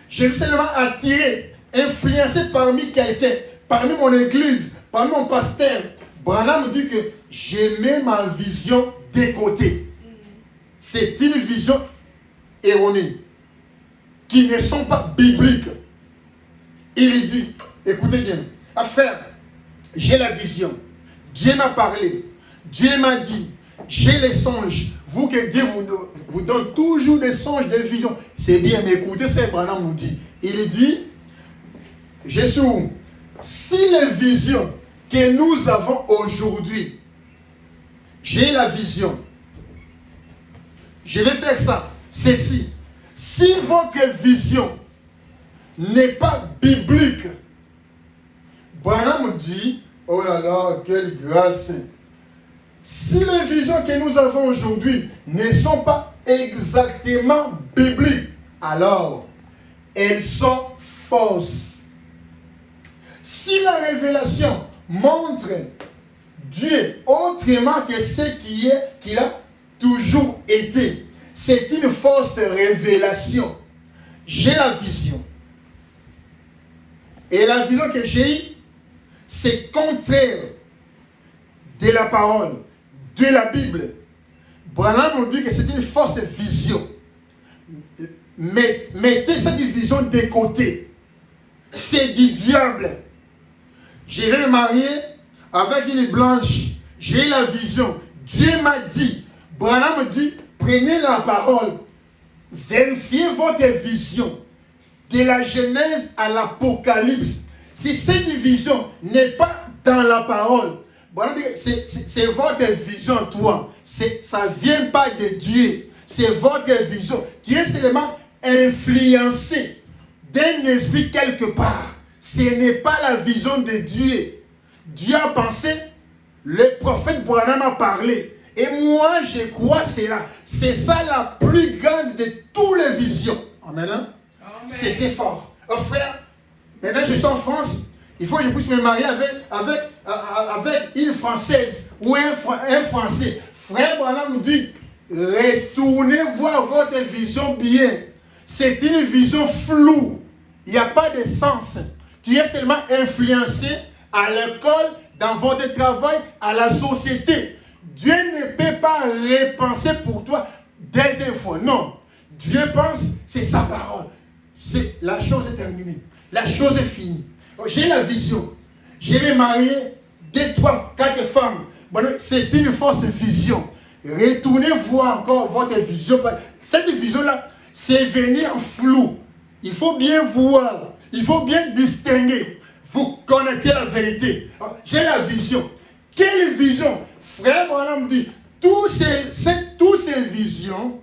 je vais seulement attirer, influencer parmi quelqu'un, parmi mon église, parmi mon pasteur. Branham dit que je mets ma vision de côté. C'est une vision erronée, qui ne sont pas bibliques. Il dit, écoutez bien, frère, j'ai la vision. Dieu m'a parlé. Dieu m'a dit, j'ai les songes. Vous que Dieu vous donne toujours des songes, des visions. C'est bien, mais écoutez ce que Branham nous dit. Il dit, Jésus, si les visions que nous avons aujourd'hui, j'ai la vision, je vais faire ça, ceci. Si votre vision n'est pas biblique, Branham dit, oh là là, quelle grâce. Si les visions que nous avons aujourd'hui ne sont pas exactement bibliques, alors elles sont fausses. Si la révélation montre Dieu autrement que ce qu'il a toujours été, c'est une fausse révélation. J'ai la vision. Et la vision que j'ai eue, c'est contraire de la parole, de la Bible. Branham nous dit que c'est une fausse vision. Mettez cette vision de côté. C'est du diable. Je vais me marier avec une blanche. J'ai la vision. Dieu m'a dit. Branham dit, prenez la parole. Vérifiez votre vision. De la Genèse à l'Apocalypse. Si cette vision n'est pas dans la parole, c'est votre vision, toi. Ça ne vient pas de Dieu. C'est votre vision. Dieu est seulement influencé d'un esprit quelque part. Ce n'est pas la vision de Dieu. Dieu a pensé, le prophète Branham a parlé. Et moi, je crois cela. C'est ça la plus grande de toutes les visions. Amen. C'était fort. Oh, frère, maintenant je suis en France. Il faut que je puisse me marier avec une Française ou un Français. Frère Branham nous dit, retournez voir votre vision bien. C'est une vision floue. Il n'y a pas de sens. Tu es seulement influencé à l'école, dans votre travail, à la société. Dieu ne peut pas repenser pour toi des infos. Non. Dieu pense, c'est sa parole. La chose est terminée. La chose est finie. J'ai la vision. Je vais marier 2, 3, 4 femmes. Bon, c'est une fausse vision. Retournez voir encore votre vision. Cette vision-là, c'est venir en flou. Il faut bien voir. Il faut bien distinguer. Vous connaissez la vérité. J'ai la vision. Quelle vision? Frère Branham dit, toutes ces visions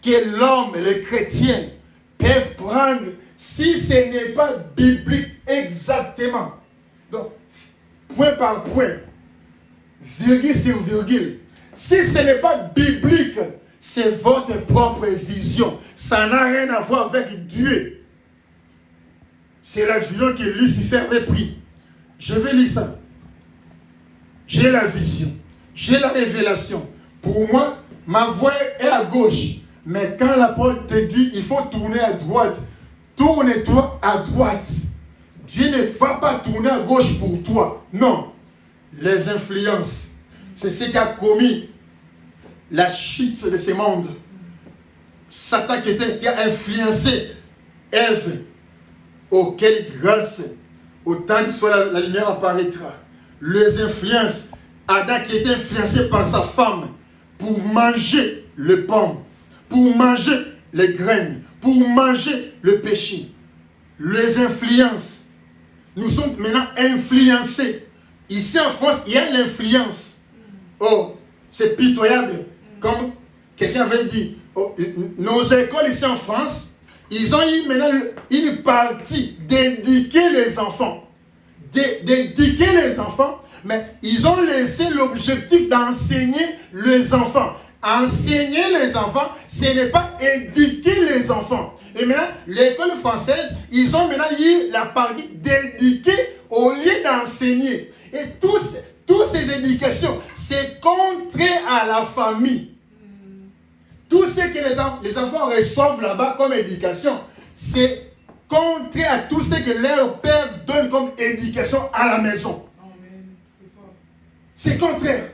que l'homme, les chrétiens, peuvent prendre si ce n'est pas biblique exactement. Donc, point par point, virgule sur virgule. Si ce n'est pas biblique, c'est votre propre vision. Ça n'a rien à voir avec Dieu. C'est la vision que Lucifer avait prise. Je vais lire ça. J'ai la vision. J'ai la révélation. Pour moi, ma voie est à gauche. Mais quand la parole te dit, il faut tourner à droite, tourne-toi à droite. Dieu ne va pas tourner à gauche pour toi. Non. Les influences, c'est ce qui a commis la chute de ce monde. Satan qui a influencé Ève. Oh, quelle grâce. Autant qu'il soit la lumière apparaîtra. Les influences. Adam qui était influencé par sa femme pour manger le pomme, pour manger les graines, pour manger le péché. Les influences. Nous sommes maintenant influencés. Ici en France, il y a l'influence. Oh, c'est pitoyable. Comme quelqu'un avait dit, nos écoles ici en France, ils ont eu maintenant une partie d'éduquer les enfants. D'éduquer les enfants, mais ils ont laissé l'objectif d'enseigner les enfants. Enseigner les enfants, ce n'est pas éduquer les enfants. Et maintenant, l'école française, ils ont maintenant eu la partie d'éduquer au lieu d'enseigner. Et toutes ces éducations, c'est contraire à la famille. Tout ce que les enfants reçoivent là-bas comme éducation, c'est contraire à tout ce que leur père donne comme éducation à la maison. C'est contraire.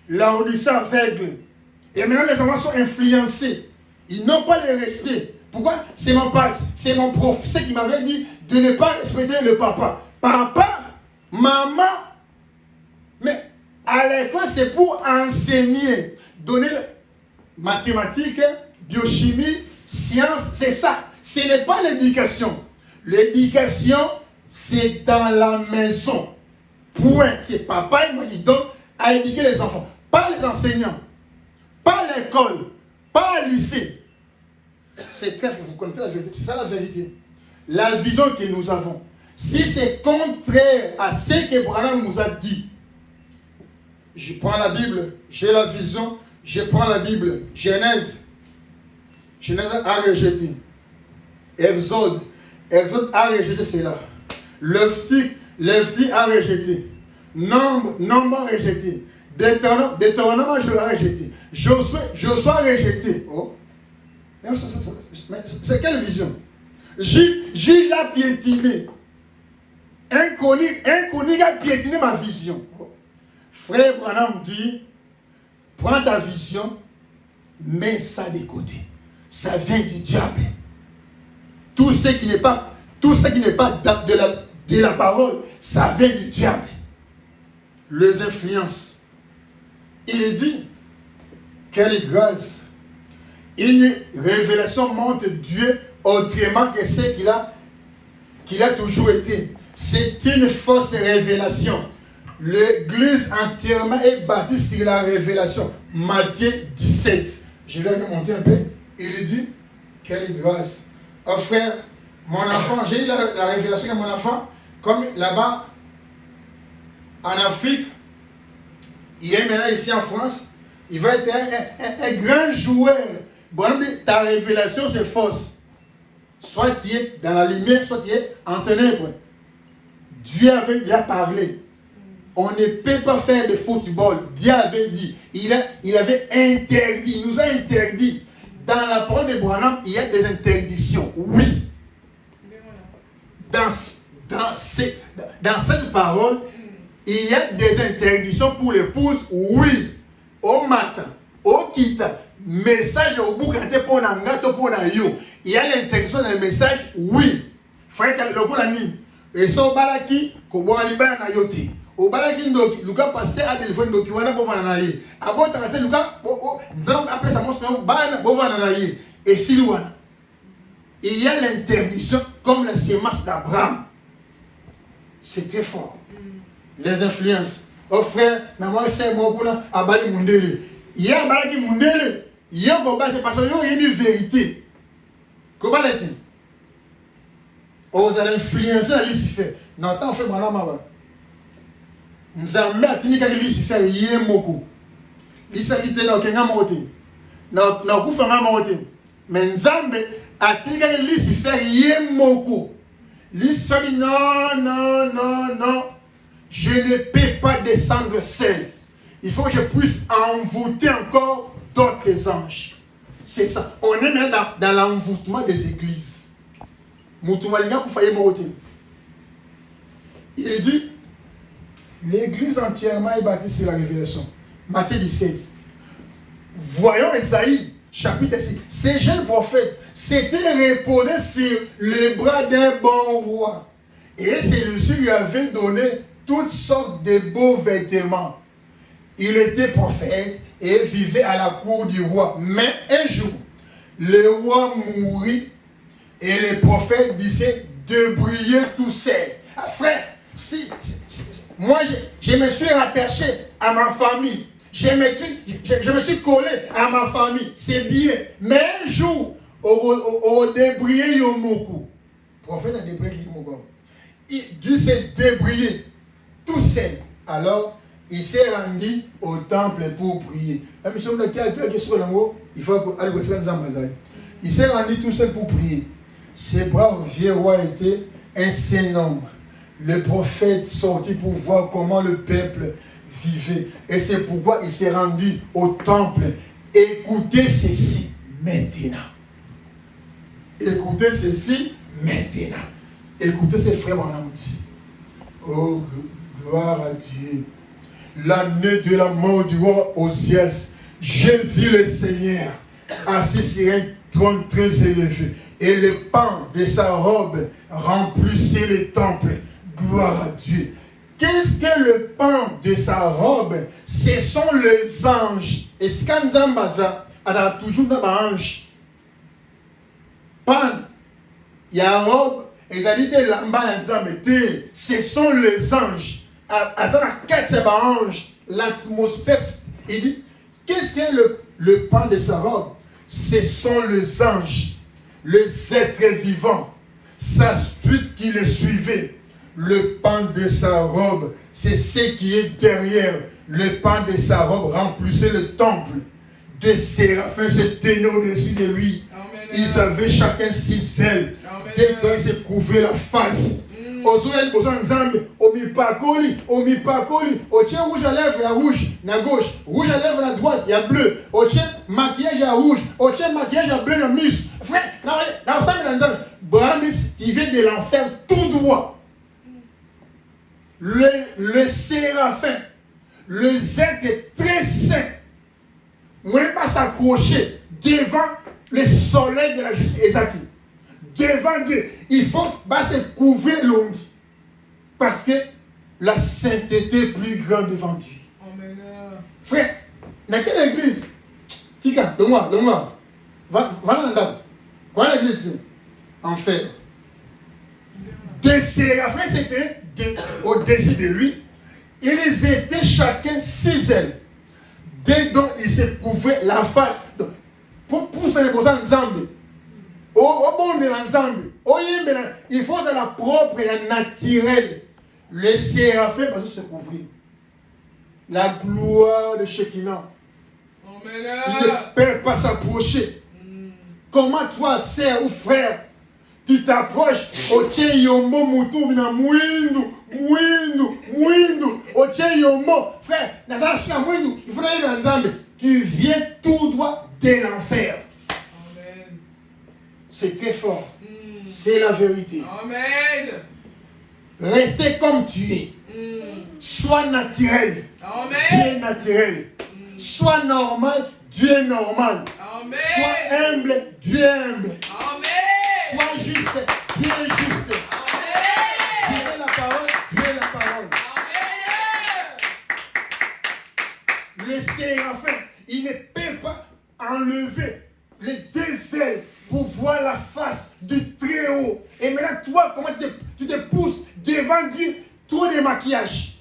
L'Odyssée aveugle. Et maintenant, les enfants sont influencés. Ils n'ont pas le respect. Pourquoi? C'est mon professeur qui m'avait dit de ne pas respecter le papa. Papa, maman. Mais à l'école, c'est pour enseigner. Donner mathématiques, biochimie, sciences, c'est ça. Ce n'est pas l'éducation. L'éducation, c'est dans la maison. Point. C'est papa et moi qui donne à éduquer les enfants. Pas les enseignants. Pas l'école. Pas le lycée. C'est très, vous connaissez la vérité. C'est ça la vérité. La vision que nous avons. Si c'est contraire à ce que Branham nous a dit, je prends la Bible, j'ai la vision, je prends la Bible. Genèse a rejeté. Exode a rejeté cela. Lévitique a rejeté. Nombre a rejeté. Deutéronome a rejeté. Josué a rejeté. Oh. Mais c'est quelle vision? Juge a piétiné. Inconnu a piétiné ma vision. Oh. Frère Branham dit, prends ta vision, mets ça de côté. Ça vient du diable. Tout ce qui n'est pas de la parole, ça vient du diable. Les influences. Il dit, quelle grâce. Une révélation montre Dieu autrement que ce qu'il a toujours été. C'est une fausse révélation. L'église entièrement est bâtie sur la révélation. Matthieu 17. Je vais remonter un peu. Il dit, quelle grâce. Oh frère, mon enfant, j'ai eu la révélation de mon enfant, comme là-bas, en Afrique, il est maintenant ici en France, il va être un grand joueur. Bon, ta révélation c'est fausse. Soit tu es dans la lumière, soit tu es en ténèbres. Dieu avait déjà parlé. On ne peut pas faire de football. Dieu avait dit. Il avait interdit. Il nous a interdit. Dans la parole de Branham, il y a des interdictions. Oui. Dans cette parole, il y a des interdictions pour l'épouse. Oui. Au matin, au kita, message au bout quand pour n'angato pour na yo. Il y a l'interdiction dans le message. Oui. Frère, le bon ami. Et ça, au balaki, qu'on boit libérer na yoti. Au balaki ndoki, Lucas passé à des fonds ndoki wana pour vananaye. Avant t'arrêter Lucas, nous allons appeler ça monstre ban pour vananaye. Et si loin, il y a l'interdiction comme la sémence d'Abraham. C'est très fort. Les influences. Oh frère, nama c'est moi pour la abali mundele. Il y a balaki mundele. Il y a combat parce que il y a une vérité. Comment l'est-il? Vous allez influencer la Lucifer. Non, tant fait malama ba. Nous avons mis à tenir que Lucifer yé moko. Lucifer na okenga mote. Na kufa nga mote. Mais Nzambe a tenir que Lucifer yé moko. Lucifer dit non. Je ne peux pas descendre seul. Il faut que je puisse envoûter encore d'autres anges. C'est ça. On est maintenant dans l'envoûtement des églises. Il dit, l'église entièrement est bâtie sur la révélation. Matthieu 17. Voyons Esaïe, chapitre 6. Ces jeunes prophètes s'étaient reposés sur les bras d'un bon roi. Et celui-ci lui avait donné toutes sortes de beaux vêtements. Il était prophète et vivait à la cour du roi. Mais un jour, le roi mourut et les prophètes disaient de briller tout seul. Ah, frère, moi je me suis rattaché à ma famille. je me suis collé à ma famille, c'est bien. Mais un jour, au débrouillé Yomoku. Le prophète a débrouillé Yomoku. Dieu s'est débrouillé tout seul. Alors, il s'est rendu au temple pour prier. Il s'est rendu tout seul pour prier. Ce brave vieux roi était un saint homme. Le prophète sortit pour voir comment le peuple vivait. Et c'est pourquoi il s'est rendu au temple. Écoutez ceci maintenant. Écoutez ceci maintenant. Écoutez ces frères en amour. Oh, gloire à Dieu. L'année de la mort du roi Osias, j'ai vu le Seigneur assis sur un trône très élevé. Et le pan de sa robe remplissait le temple. Gloire à Dieu. Qu'est-ce que le pan de sa robe? Ce sont les anges. Et ce qu'on a toujours dans l'ange. Pan, il y a robe, et ça dit que ce sont les anges. À ça, l'atmosphère, il dit, qu'est-ce que le pan de sa robe? Ce sont les anges, les êtres vivants, sa suite qui les suivait. Le pan de sa robe, c'est ce qui est derrière. Le pan de sa robe remplissait le temple. Des séraphins se tenaient au-dessus de lui. Amen. Ils avaient chacun 6 ailes. Dedans, ils se couvraient la face. Ozoel besoin nzambe omipakoli otie rouge à lèvres à rouge na gauche, rouge à lèvres à droite il y a bleu, otie maquillage à rouge, otie maquillage à bleu na mus. Frère, na ça mais nzambe Bramis qui vient de l'enfer tout droit. Le séraphin, les êtres très saints, ne vont pas s'accrocher devant le soleil de la justice. Exact. Devant Dieu, il faut se couvrir l'ombre. Parce que la sainteté est plus grande devant Dieu. Amen. Frère, dans quelle église? Tika, donne-moi. Va dans la quoi l'église? Enfer. Des séraphins, c'était au-dessus de lui. Ils étaient chacun 6 ailes. Dedans, ils se couvraient la face. Pour pousser les beaux ensemble. Au bon de l'ensemble, il faut de la propre et naturelle. Les séraphins, parce que se couvrir. La gloire de Shekinah. Ils ne peuvent pas s'approcher. Comment toi, sœur ou frère, tu t'approches, otie yombo mutu na mwindu, otie yombo, frère, il faut aller dans l'ensemble. Tu viens tout droit de l'enfer. C'est très fort. C'est la vérité. Amen. Restez comme tu es. Sois naturel. Amen. Dieu est naturel. Sois normal. Dieu est normal. Amen. Sois humble. Dieu est humble. Amen. Sois juste. Dieu est juste. Amen. Dieu est la parole. Dieu est la parole. Amen. Les séraphins, ils ne peuvent pas enlever les 2 ailes pour voir la face du Très-Haut. Et maintenant, toi, comment tu te pousses devant Dieu, trop de maquillage.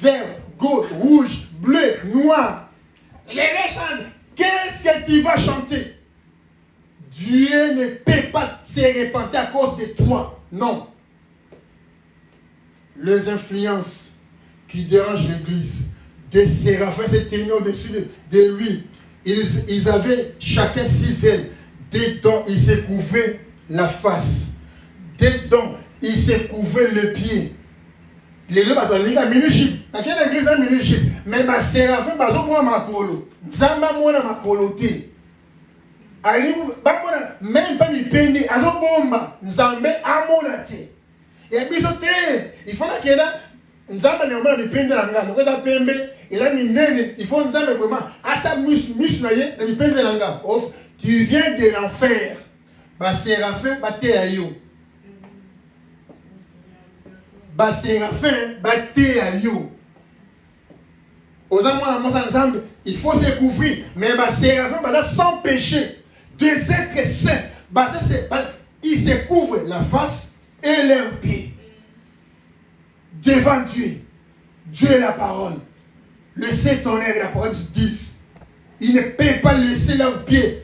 Vert, gold, rouge, bleu, noir. Les méchants, qu'est-ce que tu vas chanter? Dieu ne peut pas se repentir à cause de toi. Non. Les influences qui dérangent l'Église, des séraphins se tenaient au-dessus de lui. Ils avaient chacun 6 ailes. Dedans, ils se couvraient la face. Dedans, ils se couvraient les pieds. Les deux battent la ministre. Dans quelle église est ministre? Mais ma séraphin, moi ma colo. Nzamba moi ma coloté. Même pas mi peine. Azo bomba. Nzambe amonate. Et bisote. Il faut que là. Nzamba ne m'a mi peine la ngano. Quand ta pembe, il a mi nene. Il faut nzamba vraiment. Ata mus naye, mi peine la ngano. Tu viens de l'enfer. Ba séraphin bate ayo. Ba séraphin bate ayo. Aux amours ensemble, il faut se couvrir. Mais ba séraphin bate sans péché. Des êtres saints. Ils se couvrent la face et leurs pieds. Devant Dieu. Dieu est la parole. le Saint-Tonnerre, l'Apocalypse 10, il ne peut pas laisser leurs pieds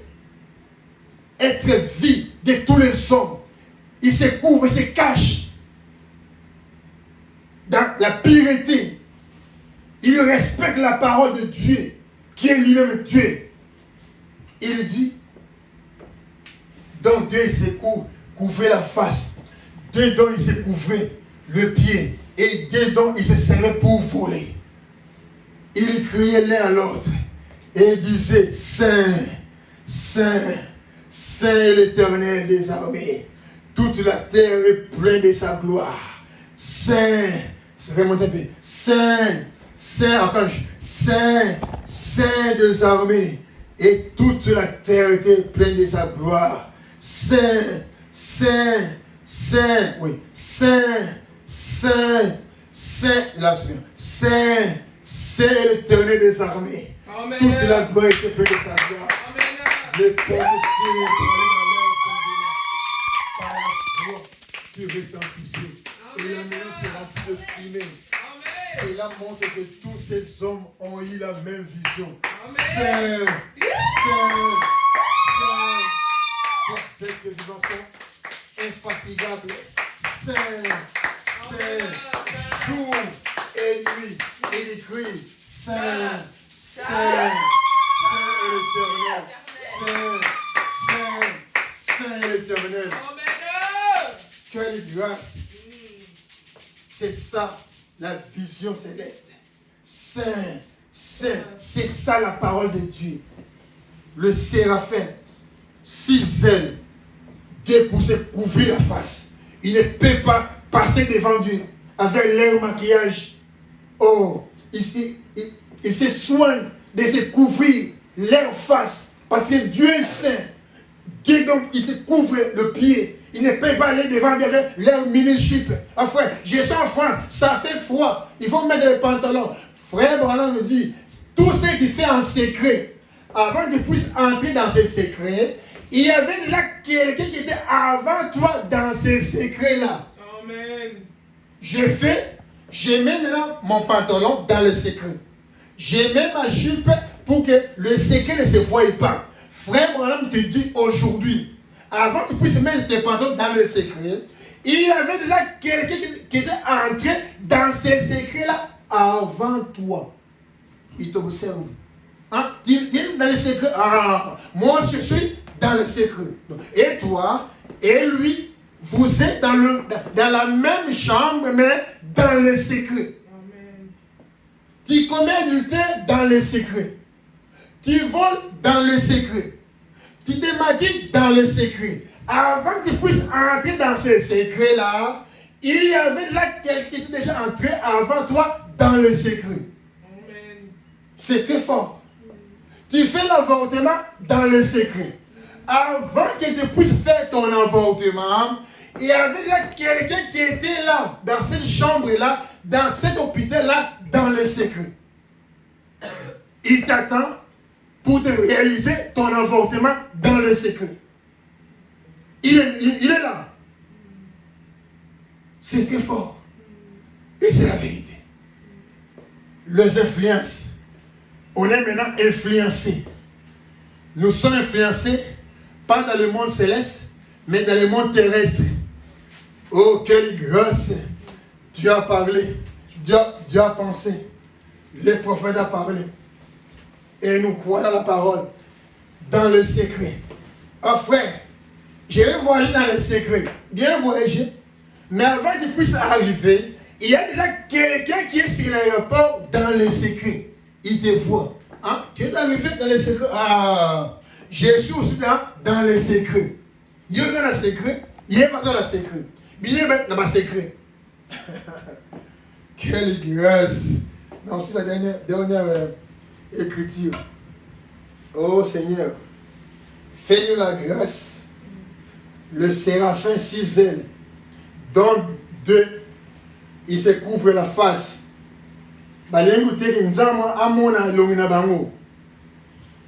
être vide de tous les hommes. Il se couvre, il se cache dans la pureté. Il respecte la parole de Dieu, qui est lui-même Dieu. Il dit, donc Dieu il se couvrait la face, dedans il se couvrait le pied, et dedans il se servait pour voler. Il criait l'un à l'autre, et il disait, Saint, Saint, Saint est l'Éternel des armées. Toute la terre est pleine de sa gloire. Saint, Saint, Saint, encore, Saint, Saint des armées. Et toute la terre était pleine de sa gloire. Saint, Saint, Saint, oui, Saint, Saint, Saint, là, Saint, Saint l'Éternel des armées. Amen. Toute la gloire était pleine de sa gloire. Amen. Les portes firent pour aller dans leur fondement par la foi qui retentissait. Et la maison sera toute fumée. Cela montre que tous ces hommes ont eu la même vision. Saint, Saint, Saint, pour cette dimension infatigable. Saint, Saint, jour et nuit. Il écrit Saint, Saint, Saint l'Éternel. Saint, Saint, Saint l'Éternel. Quelle grâce. C'est ça la vision céleste. Saint, Saint, c'est ça la parole de Dieu. Le séraphin, 6 ailes, Dieu pour se couvrir la face. Il ne peut pas passer devant Dieu avec leur maquillage. Oh, il se soigne de se couvrir leur face parce que Dieu est saint. Dieu donc, il se couvre le pied. Il ne peut pas aller devant avec leur mini-jupe. Ah frère, je suis en France, ça fait froid. Il faut mettre les pantalons. Frère Branham me dit, tout ce qu'il fait en secret, avant qu'il puisse entrer dans ces secrets, il y avait là quelqu'un qui était avant toi dans ces secrets-là. Amen. Je mets maintenant mon pantalon dans le secret. Je mets ma jupe pour que le secret ne se voie pas. Frère Branham te dit aujourd'hui, avant que tu puisses mettre tes pantalons dans le secret, il y avait là quelqu'un qui était entré dans ces secrets-là avant toi. Il t'observe. Hein? Tu es dans le secret. Ah, moi je suis dans le secret. Et toi et lui, vous êtes dans la même chambre, mais dans le secret. Amen. Tu commets adultère dans le secret. Tu voles dans le secret. Tu te maquilles dans le secret. Avant que tu puisses entrer dans ce secret-là, il y avait là quelqu'un qui était déjà entré avant toi dans le secret. Amen. C'est très fort. Tu fais l'avortement dans le secret. Avant que tu puisses faire ton avortement, il y avait là quelqu'un qui était là, dans cette chambre-là, dans cet hôpital-là, dans le secret. Il t'attend pour te réaliser ton avortement dans le secret. Il est là. C'est très fort. Et c'est la vérité. Les influences. On est maintenant influencés. Nous sommes influencés, pas dans le monde céleste, mais dans le monde terrestre. Oh, quelle grâce. Dieu a parlé. Dieu a pensé. Le prophète a parlé. Et nous croyons la parole dans le secret. Ah frère, je vais voyager dans le secret. Bien voyager. Mais avant qu'il puisse arriver, il y a déjà quelqu'un qui est sur l'aéroport dans le secret. Il te voit. Hein? Tu es arrivé dans le secret. Ah, je suis aussi dans le secret. Il y a dans le secret. Il y a pas dans le secret. Bien dans le secret. Quelle grâce. Non, c'est la dernière écriture. Oh Seigneur, fais-nous la grâce. Le séraphin 6 ailes, dont 2, il se couvre la face.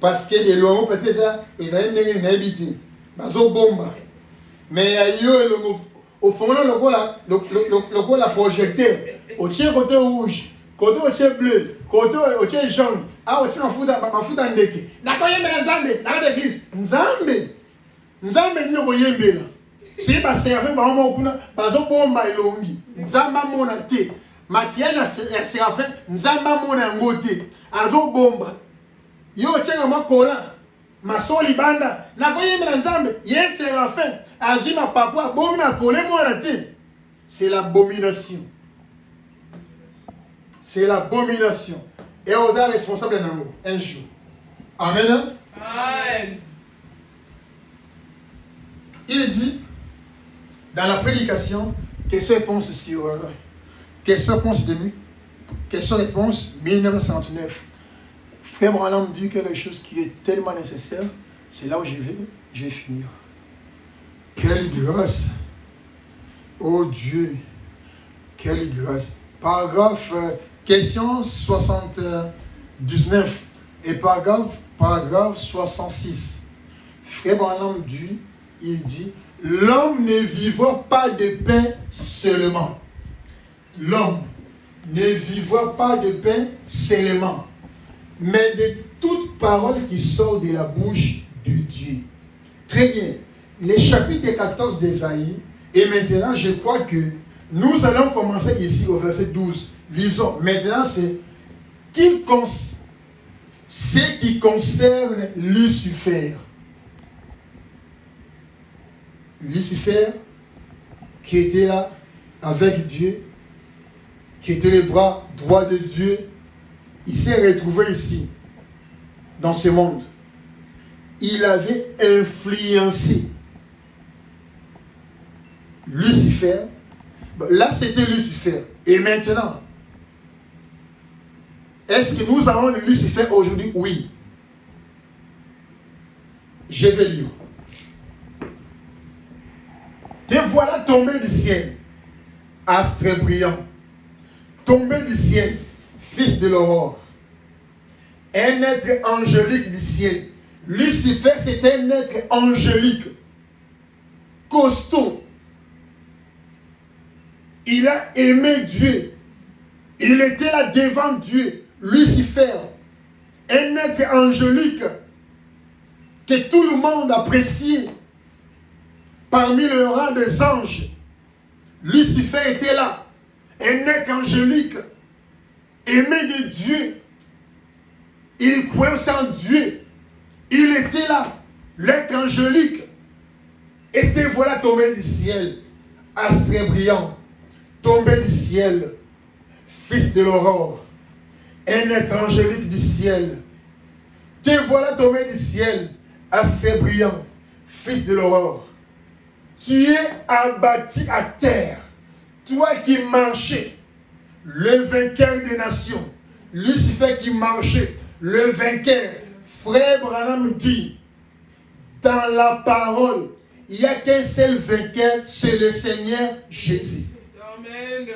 Parce que les lois peut-être ils avaient une habitude. Mais au fond, le projecteur, au tien côté rouge, Côté au bleu, côté au jaune, ah au mafuta ndeke. Nakoyembela Nzambe, na l'église. Nzambe ni koyembela. Si ba serve ba mo kuna bazo bomba elongi. Nzamba mona te. Makiana ya serafin Nzamba mona ngote. Azo bomba. Yo tchenga makola. Masoli banda. Nakoyembela Nzambe, ye serafin. Azima papa bomba kole mona te. C'est l'abomination. C'est l'abomination. Et on est responsable d'un mot, un jour. Amen. Amen. Il dit, dans la prédication, question-réponse sur question-réponse 1959. Frère Branham dit quelque chose qui est tellement nécessaire. C'est là où je vais finir. Quelle grâce! Oh Dieu! Quelle grâce! Paragraphe, question 79 et paragraphe 66. Frère Branham dit, il dit, l'homme ne vivra pas de pain seulement. L'homme ne vivra pas de pain seulement, mais de toute parole qui sort de la bouche de Dieu. Très bien. Le chapitre 14 d'Ésaïe, et maintenant je crois que nous allons commencer ici au verset 12. Lisons. Maintenant, c'est ce qui concerne Lucifer. Lucifer, qui était là avec Dieu, qui était le bras droit de Dieu, il s'est retrouvé ici, dans ce monde. Il avait influencé Lucifer. Là, c'était Lucifer. Et maintenant, est-ce que nous avons Lucifer aujourd'hui? Oui. Je vais lire. Te voilà tombé du ciel, astre brillant, tombé du ciel, fils de l'aurore, un être angélique du ciel. Lucifer, c'était un être angélique, costaud. Il a aimé Dieu. Il était là devant Dieu. Lucifer, un être angélique que tout le monde appréciait parmi le rang des anges. Lucifer était là, un être angélique, aimé de Dieu. Il croyait aussi en Dieu. Il était là, l'être angélique. Et te voilà tombé du ciel, astre brillant, tombé du ciel, fils de l'aurore, un être angélique du ciel. Te voilà tombé du ciel, astre brillant, fils de l'aurore. Tu es abattu à terre, toi qui marchais, le vainqueur des nations. Lucifer qui marchait, le vainqueur. Frère Branham dit, dans la parole, il n'y a qu'un seul vainqueur, c'est le Seigneur Jésus. Amen.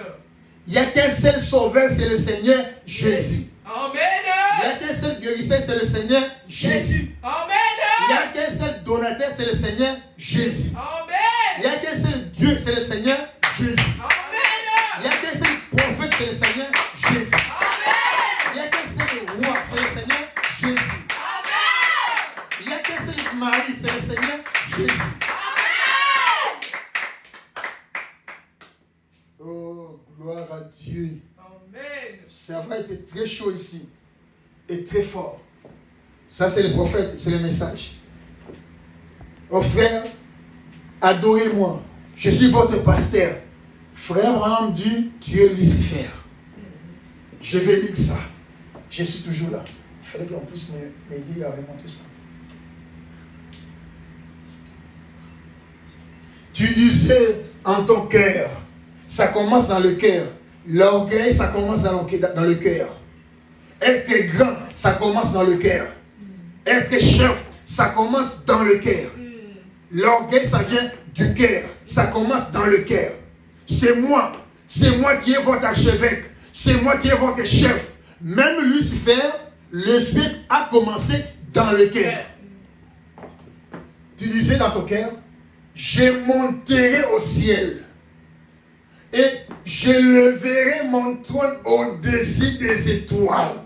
Il n'y a qu'un seul sauveur, c'est le Seigneur Jésus. Amen. Il n'y a qu'un seul guérisseur, c'est le Seigneur Jésus. Amen. Il n'y a qu'un seul donateur, c'est le Seigneur Jésus. Amen. Il n'y a qu'un seul Dieu, c'est le Seigneur Jésus. Amen. Il n'y a qu'un seul prophète, c'est le Seigneur Jésus. Amen. Il n'y a qu'un seul roi, c'est le Seigneur Jésus. Amen. Il n'y a qu'un seul mari, c'est le Seigneur Jésus. Oh, gloire à Dieu. Amen. Ça va être très chaud ici. Et très fort. Ça, c'est le prophète, c'est le message. Oh frère, adorez-moi. Je suis votre pasteur. Frère Branham dit, tu es Lucifer. Je vais lire ça. Je suis toujours là. Il fallait qu'on puisse m'aider à remonter ça. Tu disais en ton cœur, ça commence dans le cœur. L'orgueil, ça commence dans le cœur. Être grand, ça commence dans le cœur. Être chef, ça commence dans le cœur. L'orgueil, ça vient du cœur. Ça commence dans le cœur. C'est moi qui est votre archevêque. C'est moi qui est votre chef. Même Lucifer, l'esprit a commencé dans le cœur. Tu disais dans ton cœur, je monterai au ciel et je leverai mon trône au-dessus des étoiles.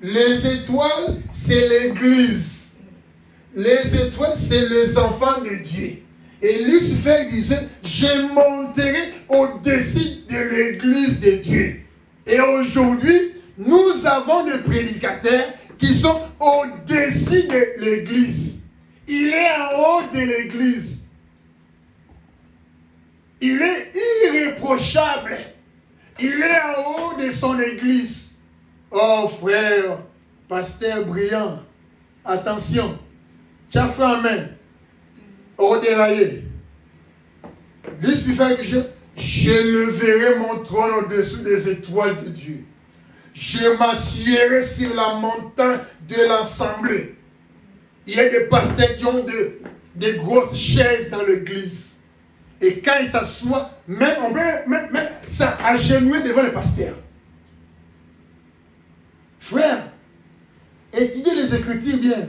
Les étoiles, c'est l'Église. Les étoiles, c'est les enfants de Dieu. Et Lucifer disait, je monterai au-dessus de l'Église de Dieu. Et aujourd'hui, nous avons des prédicateurs qui sont au-dessus de l'Église. Il est en haut de l'Église. Il est irréprochable. Il est en haut de son Église. Oh frère, pasteur brillant, attention. Tu as fait en main. Au déraillé. Lucifer dit, je leverai mon trône au-dessus des étoiles de Dieu. Je m'assiérai sur la montagne de l'assemblée. Il y a des pasteurs qui ont des grosses chaises dans l'église. Et quand ils s'assoient, même on peut même ça agenouiller devant le pasteur. Frère, étudiez les Écritures bien.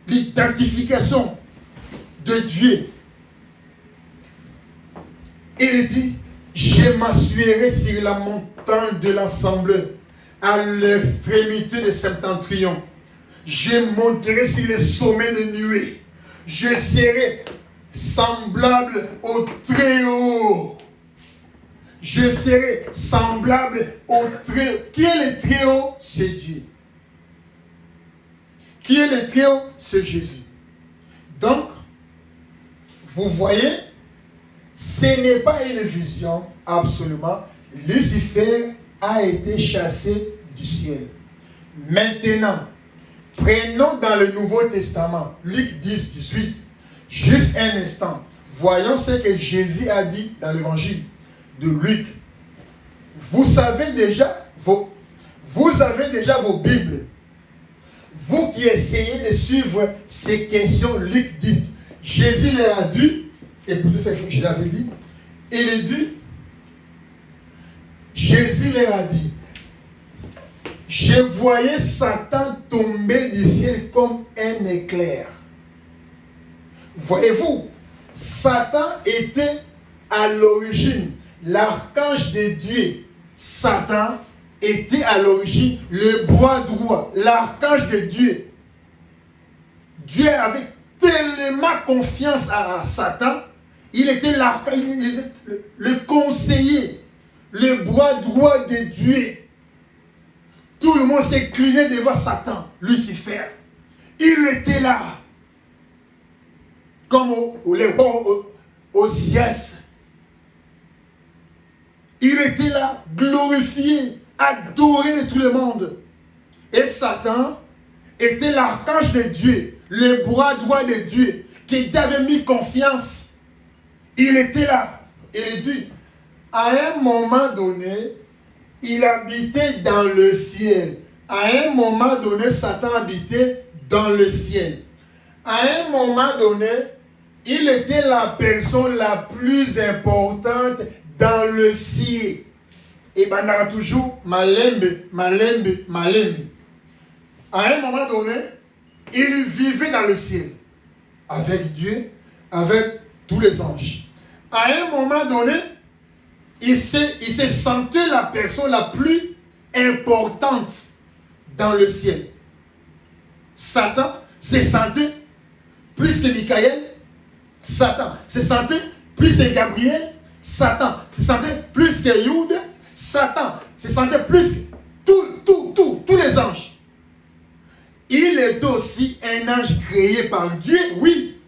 L'identification de Dieu. Il dit, je m'assurerai sur la montagne de l'assemblée, à l'extrémité de septentrion. Je monterai sur les sommets de nuées. Je serai semblable au Très-Haut. Je serai semblable au Très-Haut. Qui est le Très-Haut? C'est Dieu. Qui est le Très-Haut? C'est Jésus. Donc, vous voyez, ce n'est pas une vision, absolument. Lucifer a été chassé du ciel. Maintenant, prenons dans le Nouveau Testament, Luc 10, 18, juste un instant. Voyons ce que Jésus a dit dans l'évangile de Luc. Vous avez déjà vos Bibles. Vous qui essayez de suivre ces questions, Luc 10, Jésus leur a dit, écoutez ce que je l'avais dit, il dit, Jésus leur a dit, je voyais Satan tomber du ciel comme un éclair. Voyez-vous, Satan était à l'origine l'archange de Dieu. Satan était à l'origine le bras droit, l'archange de Dieu. Dieu avait tellement confiance à Satan, il était le conseiller, le bras droit de Dieu. Tout le monde s'inclinait devant Satan, Lucifer. Il était là, comme aux Osias. Il était là, glorifié, adoré de tout le monde. Et Satan était l'archange de Dieu, le bras droit de Dieu, qui avait mis confiance. Il était là. Il dit, à un moment donné, il habitait dans le ciel. À un moment donné, Satan habitait dans le ciel. À un moment donné, il était la personne la plus importante dans le ciel. Et ben, on a toujours malembe. À un moment donné, il vivait dans le ciel. Avec Dieu, avec tous les anges. À un moment donné, il se sentait la personne la plus importante dans le ciel. Satan se sentait plus que Michael. Satan se sentait plus que Gabriel. Satan se sentait plus que Jude. Satan se sentait plus que tous les anges. Il est aussi un ange créé par Dieu, oui.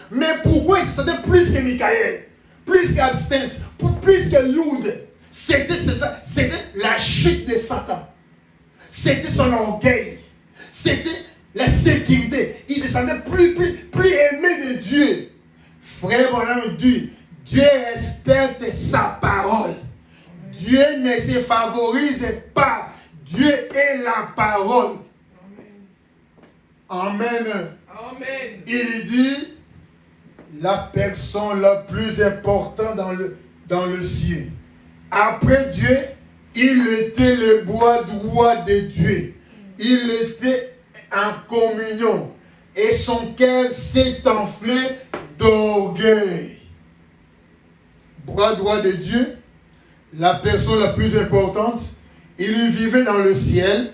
Mais pourquoi il se sentait plus que Michael, plus qu'Abstens, plus que Jude? C'était la chute de Satan. C'était son orgueil. C'était la sécurité. Il se sentait plus aimé de Dieu. Frère Branham dit, Dieu respecte sa parole. Dieu ne se favorise pas. Dieu est la parole. Amen. Amen. Il dit, la personne la plus importante dans le ciel. Après Dieu, il était le bras droit de Dieu. Il était en communion. Et son cœur s'est enflé d'orgueil. bras droit de Dieu, la personne la plus importante. Il vivait dans le ciel.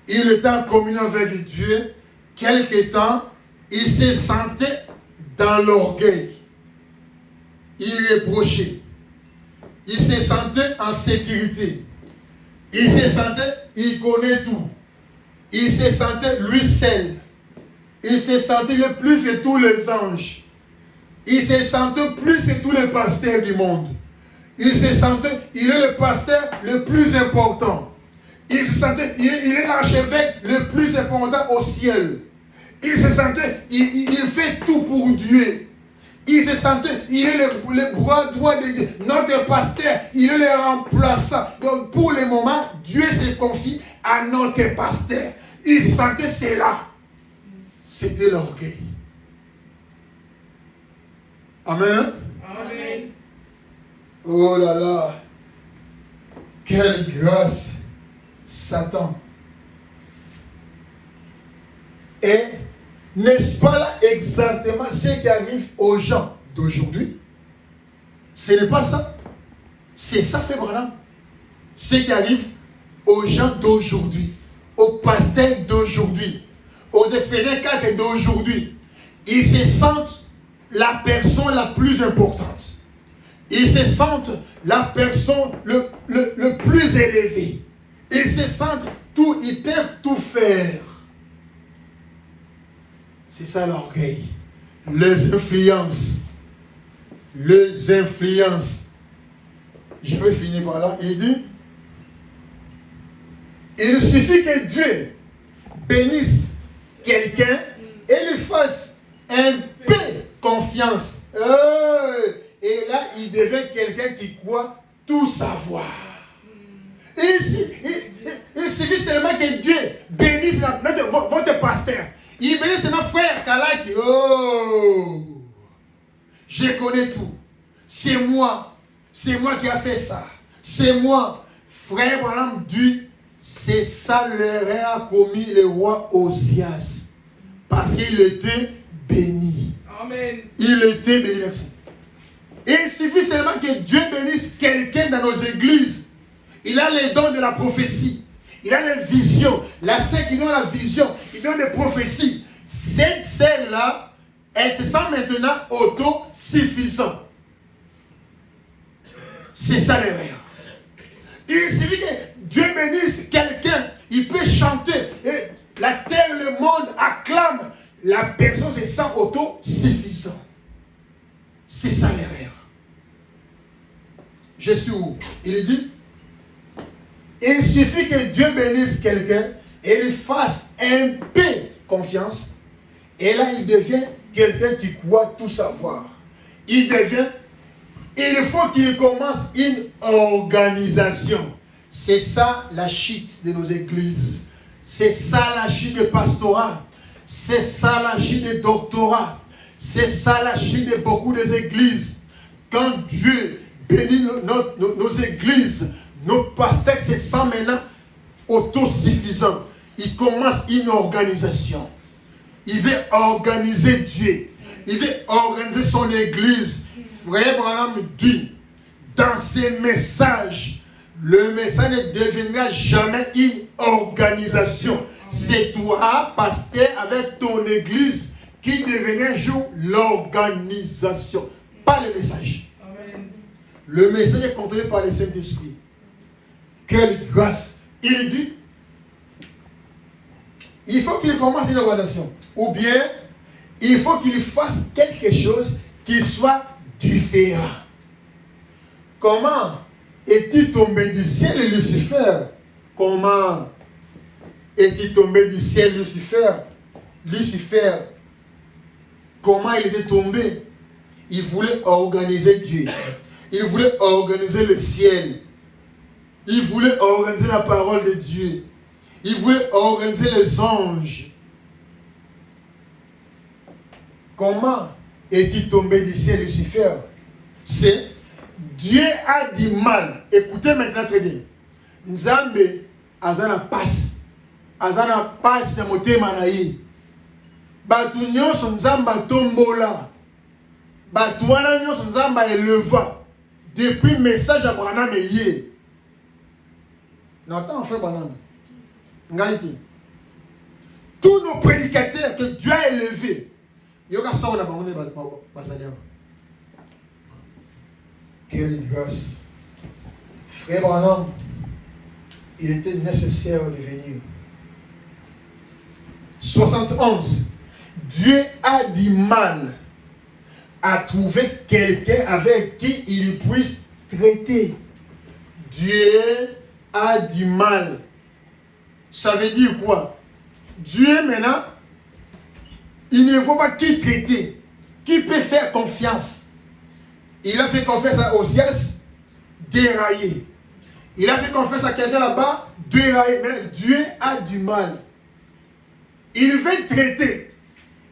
Il était en communion avec Dieu. Quelque temps, il se sentait dans l'orgueil, irréproché. Il se sentait en sécurité. Il se sentait, il connaît tout. Il se sentait lui seul. Il se sentait le plus de tous les anges. Il se sentait plus que tous les pasteurs du monde. Il se sentait, il est le pasteur le plus important. Il se sentait, il est l'archevêque le plus important au ciel. Il se sentait, il fait tout pour Dieu. Il se sentait, il est le bras droit de Dieu. Notre pasteur, il est le remplaçant. Donc pour le moment, Dieu se confie à notre pasteur. Il se sentait cela. C'était l'orgueil. Amen. Amen. Oh là là. Quelle grâce, Satan. Et n'est-ce pas là exactement ce qui arrive aux gens d'aujourd'hui? Ce n'est pas ça. C'est ça, Frère Branham. Ce qui arrive aux gens d'aujourd'hui, aux pasteurs d'aujourd'hui, aux Éphésiens 4 d'aujourd'hui. Ils se sentent la personne la plus importante. Ils se sentent la personne le plus élevée. Ils se sentent tout, ils peuvent tout faire. C'est ça l'orgueil. Les influences. Les influences. Je vais finir par là. Il dit, il suffit que Dieu bénisse quelqu'un et lui fasse un peu confiance. Et là, il devient quelqu'un qui croit tout savoir. Il suffit seulement que Dieu bénisse votre pasteur. Il bénisse notre frère Kalaki. Oh, je connais tout. C'est moi qui a fait ça. C'est moi. Frère Branham dit, c'est ça l'erreur a commis le roi Osias. Parce qu'il était béni. Amen. Il était béni. Merci. Et il suffit seulement que Dieu bénisse quelqu'un dans nos églises. Il a les dons de la prophétie. Il a les visions. La sœur qui donne la vision, il donne des prophéties. Cette sœur-là, elle se sent maintenant autosuffisante. C'est ça l'erreur. Il suffit que Dieu bénisse quelqu'un. Il peut chanter. Et la terre, le monde acclame. La personne se sent autosuffisante. C'est ça l'erreur. Je suis où? Il dit, il suffit que Dieu bénisse quelqu'un et lui fasse un peu confiance. Et là, il devient quelqu'un qui croit tout savoir. Il faut qu'il commence une organisation. C'est ça la chute de nos églises. C'est ça la chute des pastorats. C'est ça la chute des doctorats. C'est ça la chute de beaucoup des églises. Quand Dieu bénit nos églises, nos pasteurs se sentent maintenant autosuffisants. Il commence une organisation. Il veut organiser Dieu. Il veut organiser son église. Frère Branham dit, dans ses messages, le message ne deviendra jamais une organisation. C'est toi, pasteur, avec ton église, qui deviendra un jour l'organisation. Pas le message. Amen. Le message est contrôlé par le Saint-Esprit. Quelle grâce. Il dit, il faut qu'il commence une organisation. Ou bien, il faut qu'il fasse quelque chose qui soit différent. Comment est-il tombé du ciel, Lucifer? Comment est-il tombé du ciel, Lucifer? Lucifer, comment il était tombé? Il voulait organiser Dieu. Il voulait organiser le ciel. Il voulait organiser la parole de Dieu. Il voulait organiser les anges. Comment est-il tombé du ciel, Lucifer? C'est Dieu a du mal. Écoutez maintenant très bien. Nzambe azana passe. Azana passe na motema na ye. Batu nyonso Nzamba tombola. Batu wana nyonso Nzamba eleva. depuis le message à Branham et hier. N'entends, frère Branham. Tous nos prédicateurs que Dieu a élevés, il y a ça, on a abandonné. Quelle grâce. Frère Branham, il était nécessaire de venir. 71. Dieu a du mal à trouver quelqu'un avec qui il puisse traiter. Dieu a du mal. Ça veut dire quoi? Dieu maintenant, il ne voit pas qui traiter, qui peut faire confiance. Il a fait confiance à Osias, déraillé. Il a fait confiance à quelqu'un là-bas, déraillé. Mais Dieu a du mal. Il veut traiter.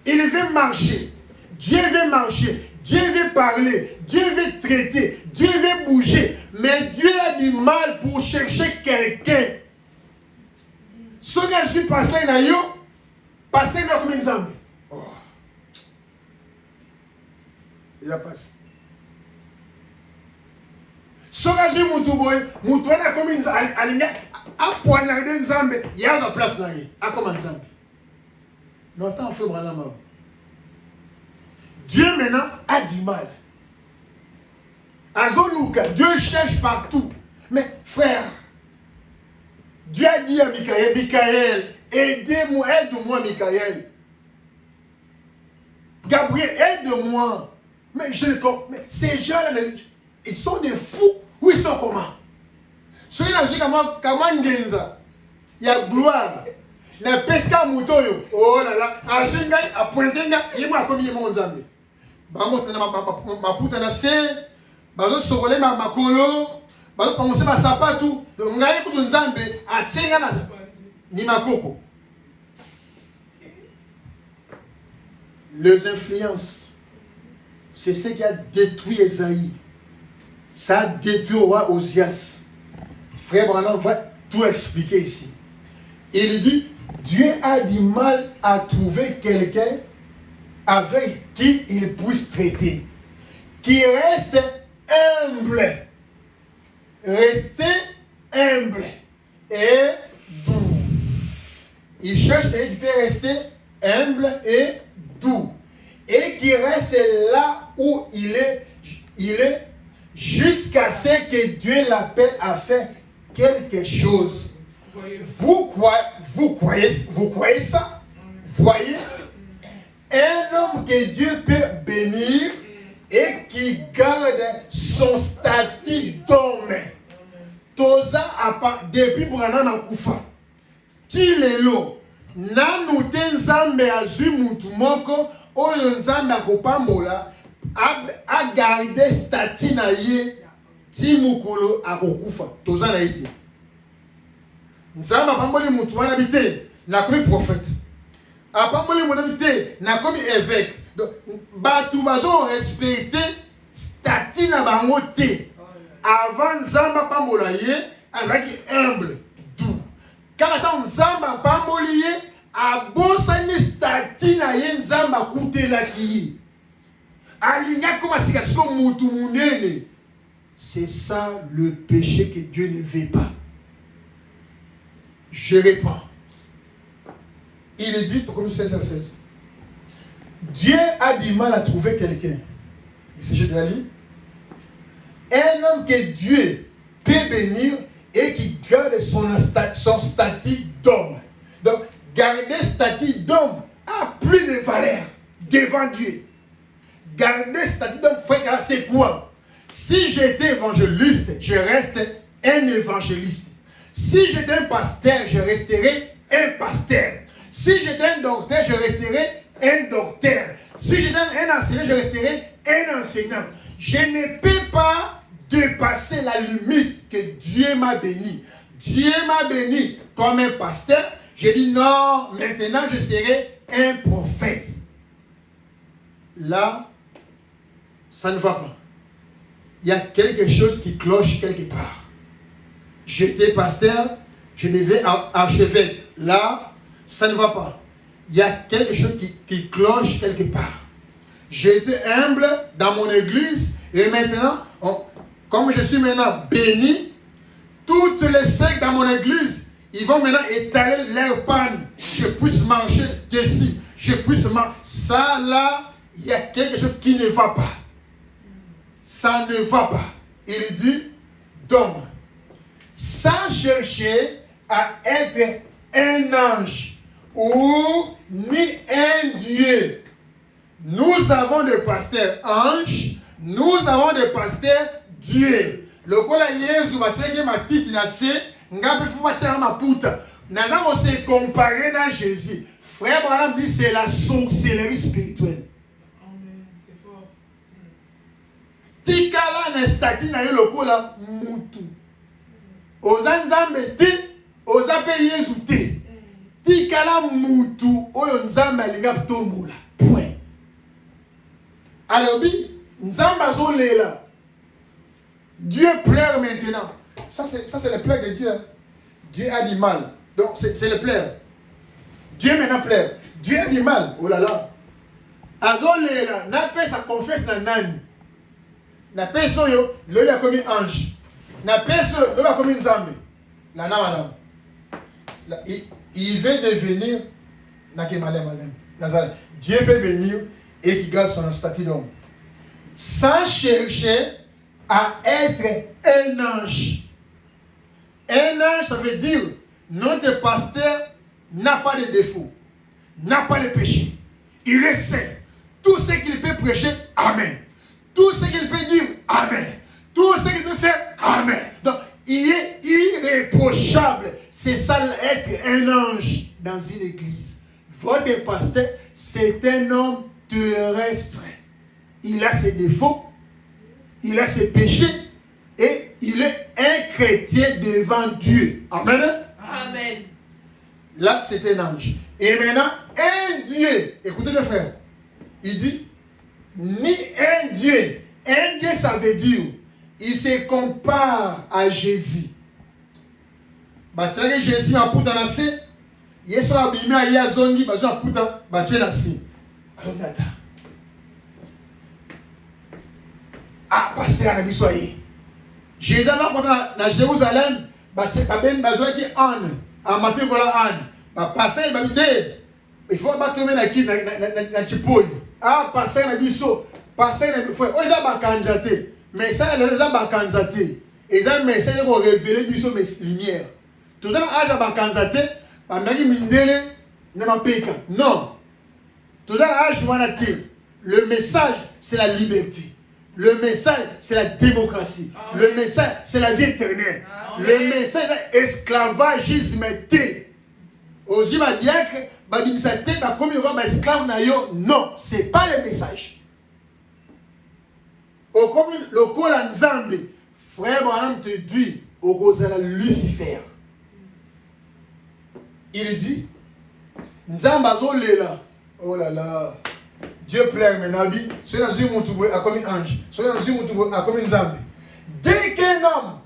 Il veut marcher. Dieu veut marcher. Dieu veut parler. Dieu veut traiter. Dieu veut bouger. Mais Dieu a du mal pour chercher quelqu'un. Ce que je suis passé dans yo, passé dans le Zambie. Oh. Il a passé. Ce que je suis Moutouboy, a comme une Zambie. A poignardé Zambie. Il y a sa place là. A comme un Zambie. Non, t'en fais Branham. Dieu maintenant a du mal. Azolouka, Dieu cherche partout. Mais frère, Dieu a dit à Michael, Michael, aidez-moi, aide-moi Michael. Gabriel, aide-moi. Mais ces gens-là, ils sont des fous ou ils sont comment? Ceux-là, ils disent comment Genza. Il y a gloire. Na pesca mutoyo oh là là azinga apointenga yema komi yema nzambe bango tena maputa na se bazo sokole makolo bazo penser ba sapatu donc ngai kutu nzambe atenga na ni makoko. Les influences, c'est ce qui a détruit Esaïe. Ça a détruit au roi Osias. Frère Branham va tout expliquer ici. Il dit Dieu a du mal à trouver quelqu'un avec qui il puisse traiter, qui reste humble. Rester humble et doux. Il cherche quelqu'un qui peut rester humble et doux. Et qui reste là où il est jusqu'à ce que Dieu l'appelle à faire quelque chose. Vous croyez ça? Voyez un homme que Dieu peut bénir et qui garde son statut d'homme. Toza depuis Branham akufa. Tilelo nanu tenzambe azui mutu moko oyo nzambe akopambola a garder statut na ye ti mukolo akokufa. Toza na iti. Nzamba apamboli mutu wana bite na komi prophète. Apamboli mutu bite na komi évêque. Donc batu bazo respecter statut na bango te. Avant Nzamba pambola ye azaki humble, doux. Quand attend Nzamba pamboli ye abosani statut na ye Nzamba kutelaki. Alinga koma sikasiko mutu munene. C'est ça le péché que Dieu ne veut pas. Je réponds. Il est dit, comme 16. Dieu a du mal à trouver quelqu'un. Ici, je dois lire. Un homme que Dieu peut bénir et qui garde son statut d'homme. Donc, garder statut d'homme a plus de valeur devant Dieu. Garder statut d'homme, frère, c'est quoi? Si j'étais évangéliste, je reste un évangéliste. Si j'étais un pasteur, je resterai un pasteur. Si j'étais un docteur, je resterai un docteur. Si j'étais un enseignant, je resterai un enseignant. Je ne peux pas dépasser la limite que Dieu m'a béni. Dieu m'a béni comme un pasteur. J'ai dit non, maintenant je serai un prophète. Là, ça ne va pas. Il y a quelque chose qui cloche quelque part. J'étais pasteur, je devais archevêque. Là, ça ne va pas. Il y a quelque chose qui cloche quelque part. J'ai été humble dans mon église et maintenant, comme je suis maintenant béni, toutes les sectes dans mon église, ils vont maintenant étaler leur panne. Je puisse marcher d'ici. Je puisse marcher. Ça là, il y a quelque chose qui ne va pas. Ça ne va pas. Il dit, donc, sans chercher à être un ange ou ni un Dieu. Nous avons des pasteurs anges, nous avons des pasteurs Dieu. Le kola Yesu batireke matiti na se, ngape fu batira maputa. Naza on se comparer na Jésus. Frère Branham dit c'est la sorcellerie spirituelle. Amen. C'est fort. Tikala na stati na yo le kola mutu. Oza nzambe te, oza pe Yesu te. Tikala mutu oyo nzambe alinga tombola. Point. Alors bi nzambe azolela. Dieu pleure maintenant. Ça c'est le pleurs de Dieu. Dieu a du mal. Donc c'est le pleurs. Dieu maintenant pleure. Dieu a du mal. Oh là là. Azolela, n'a pas sa confiance dans nani. N'a pas so yo, le a commis ange. N'a pas so, le a commis nzambe. La na madame. Il veut devenir n'a que malin. Dieu peut venir et qui garde son statut d'homme. Sans chercher à être un ange. Un ange, ça veut dire notre pasteur n'a pas de défaut, n'a pas de péché. Il est saint. Tout ce qu'il peut prêcher, amen. Tout ce qu'il peut dire, amen. Tout ce qu'il peut faire, amen. Donc, il est irréprochable. C'est ça être un ange dans une église. Votre pasteur, c'est un homme terrestre. Il a ses défauts, il a ses péchés et il est un chrétien devant Dieu. Amen. Amen. Là, c'est un ange. Et maintenant, un Dieu, écoutez mes frères, il dit, ni un Dieu. Un Dieu, ça veut dire, il se compare à Jésus. Batirage Jésus m'a pouta nase, Yesu abimi a yazongi, bazo m'a pouta, batie nase. Alors, nata. Ah, pasteur na biso ye. Jésus va konta na Jérusalem, baben bazo ki ane, a matin kola ane. Ba pasteur ba bité. Il faut ba tomber na ki na chipoyi. Ah, pasteur na biso, pasteur na biso. Oza ba kanjate. Mais ça les gens ba kanjate. Eza message ko révéler biso mes lumières. Tout ça aja ba kanjate, ba maki mindele na mapeka. Non. Tout ça aja wana te. Le message c'est la liberté. Le message, c'est la démocratie. Amen. Le message, c'est la vie éternelle. Amen. Le message, c'est l'esclavagisme. Ozi ma diacre, ba dimisate, ba komi yoga ba esclave na yo. Non, c'est pas le message. Au comme le kola nzambe, frère Branham te dit, au kozala Lucifer. Il dit, nzambe azolela. Oh là là. Dieu pleure maintenant, c'est dans une moutoube à comme un ange, c'est dans une moutoube à comme une zambe. Dès qu'un homme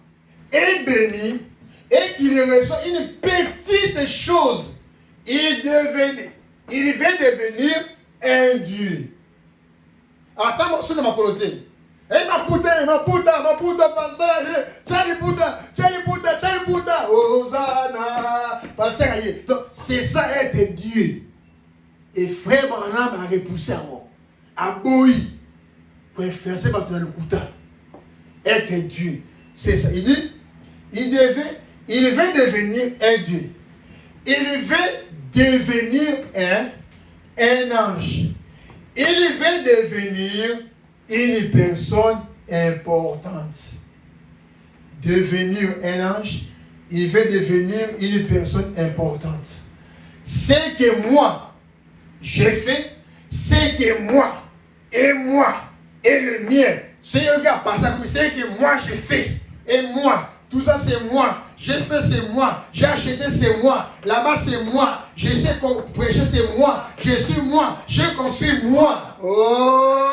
est béni et qu'il reçoit une petite chose, il va devenir un Dieu. Attends, moi, je suis dans ma coloté. Eh, ma puta, pasteur, tchali puta, Hosanna, pasteur, donc, c'est ça être Dieu. Et frère Branham a repoussé à moi. A boui. Pour influencer dans le kouta. Être Dieu. C'est ça. Il dit, il veut devenir un Dieu. Il veut devenir un ange. Il veut devenir une personne importante. Devenir un ange, il veut devenir une personne importante. C'est que moi, j'ai fait ce que moi et le mien. C'est un gars passé comme c'est que moi j'ai fait. Et moi, tout ça c'est moi. J'ai fait c'est moi. J'ai acheté c'est moi. Là-bas c'est moi. Je sais qu'on prêcher c'est moi. Je suis moi. J'ai construit moi. Oh!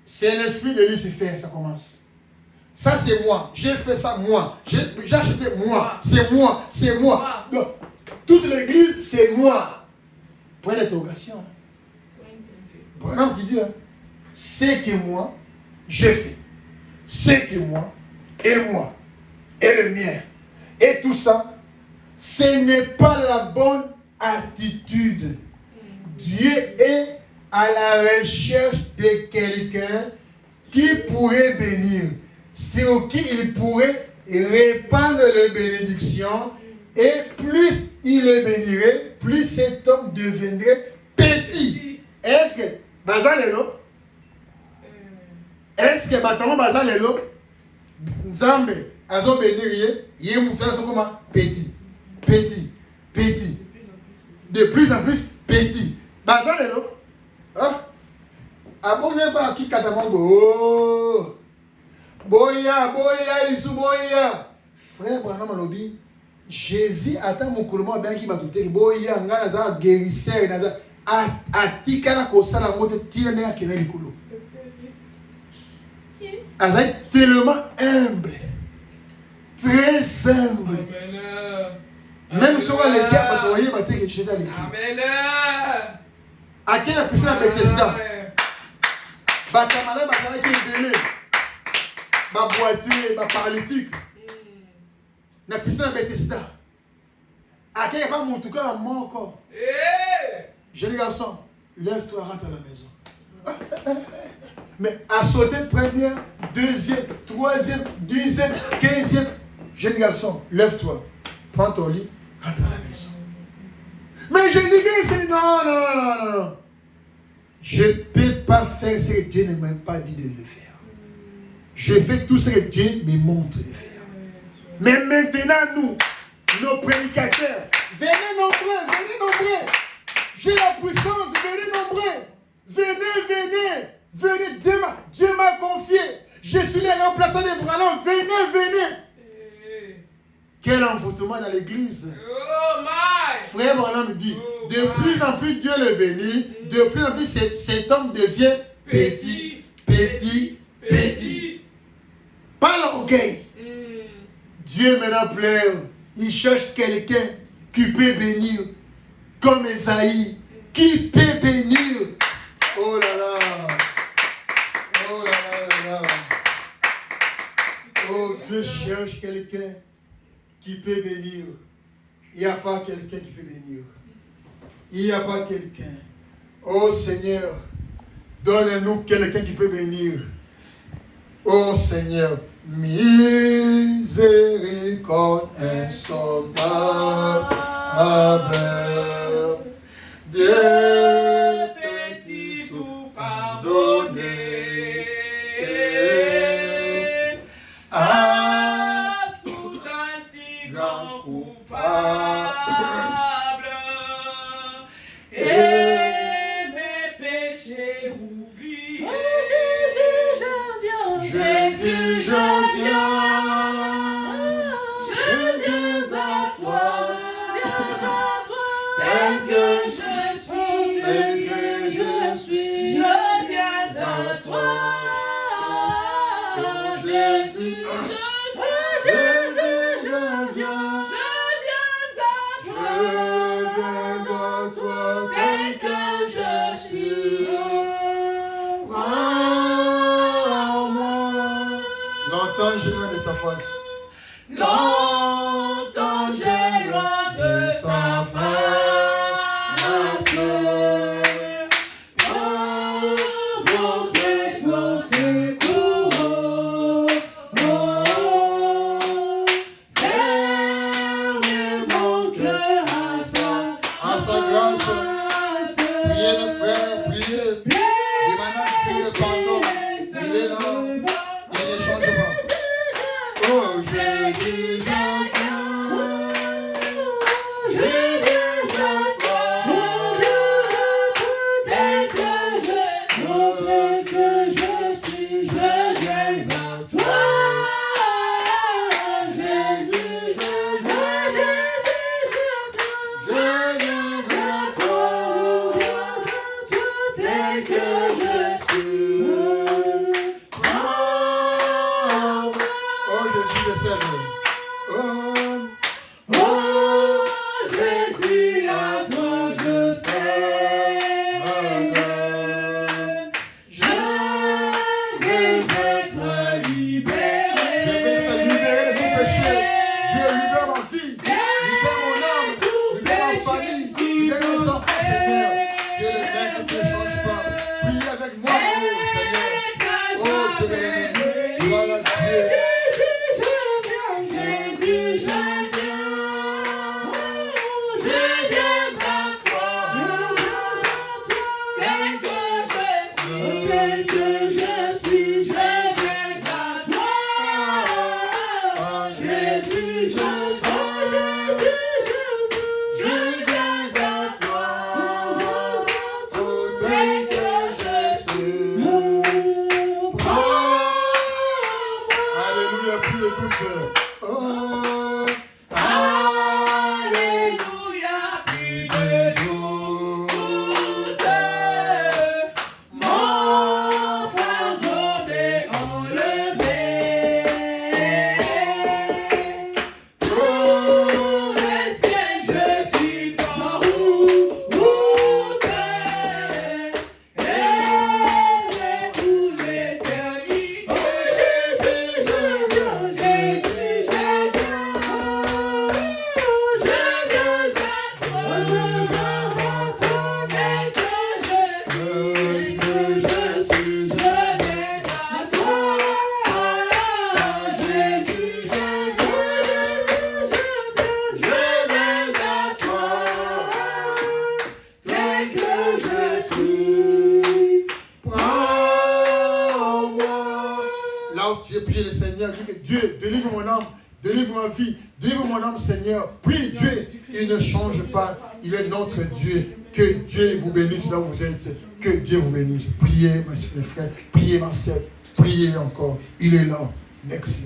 C'est l'esprit de Lucifer, ça commence. Ça c'est moi. J'ai fait ça moi. J'ai acheté moi. C'est moi. C'est moi. Donc, toute l'église c'est moi. Point d'interrogation. Branham qui dit, c'est que moi, j'ai fait. c'est que moi, et le mien, et tout ça, ce n'est pas la bonne attitude. Dieu est à la recherche de quelqu'un qui pourrait bénir, sur qui il pourrait répandre les bénédictions, et plus il le bénirait, plus cet homme deviendrait petit. Est-ce que Bazan Lelo? Est-ce que Bataman Bazan Lelo? Nzambe, Azo bénir, il est monté comme petit, petit, petit, de plus en plus petit. Bazan Lelo? Hein? Abonnez pas qui Katamango. Boya, Isu Boya. Frère Branham Malobi, Jésus attend mon coulement bien qui va tout dire. Boya, Ngana guérisseur, Naza. Atikala kosala ngote tirana kena likolo. Azaï tellement humble, très humble. Même si on a les gars, on va y battre que Jésus a les gars. À quel a piscine à Bethesda? Batamala, Batala qui est belé. Ma boiteux, ma paralytique. La piscine à Bethesda. À quel a pas mon tout cas à mon corps? Jeune garçon, lève-toi, rentre à la maison. Mais à sauter première, deuxième, troisième, dixième, quinzième. Jeune garçon, lève-toi. Prends ton lit, rentre à la maison. Mais je dis que non. Je ne peux pas faire ce que Dieu ne m'a pas dit de le faire. Je fais tout ce que Dieu me montre de faire. Mais maintenant, nous, nos prédicateurs, venez nombreux. J'ai la puissance, venez nombreux. Venez. Dieu m'a confié. Je suis le remplaçant des Branham. Venez. Quel envoûtement dans l'église. Frère Branham dit, de plus en plus Dieu le bénit, de plus en plus cet homme devient petit. Pas l'orgueil. Dieu maintenant pleure. Il cherche quelqu'un qui peut bénir. Comme Esaïe, qui peut bénir. Oh là là. Oh, Dieu cherche quelqu'un qui peut bénir. Il n'y a pas quelqu'un qui peut bénir. Il n'y a pas quelqu'un. Oh Seigneur, donne-nous quelqu'un qui peut bénir. Oh Seigneur, miséricorde insondable. Dieu petit tout pardonné. Tout un si grand coupable. Et mes péchés oubliés. Jésus, je viens. Longtemps j'ai loin de sa face. Vos pieds sont secours. Fermez mon cœur à sa grâce. Priez mes frères, priez. Demandez, priez le pardon. Il est là. Il y a des changements. Oh Jésus, je viens à toi, tel que je suis, je viens à toi. Jésus, je viens à toi, tel que je suis. Jésus, à toi je sais, je vais être libre. a plus de doute. Oh, Alléluia, plus de doute. Mon fardeau est enlevé. Pour le ciel, je suis en route. Et pour l'éternité. Oh Jésus, je viens, Jésus, je viens. Je viens à toi, je viens à toi, tel que je suis, je viens à toi. Jésus, je viens à toi, tel que je suis. prends-moi. Là où tu es, prie le Seigneur, dis que Dieu, délivre mon âme, délivre ma vie, délivre mon âme, Seigneur. Prie Dieu, il ne change pas, il est notre Dieu. Que Dieu vous bénisse là où vous êtes, que Dieu vous bénisse. Priez, mes frères, priez, ma sœur, priez encore, il est là. Merci.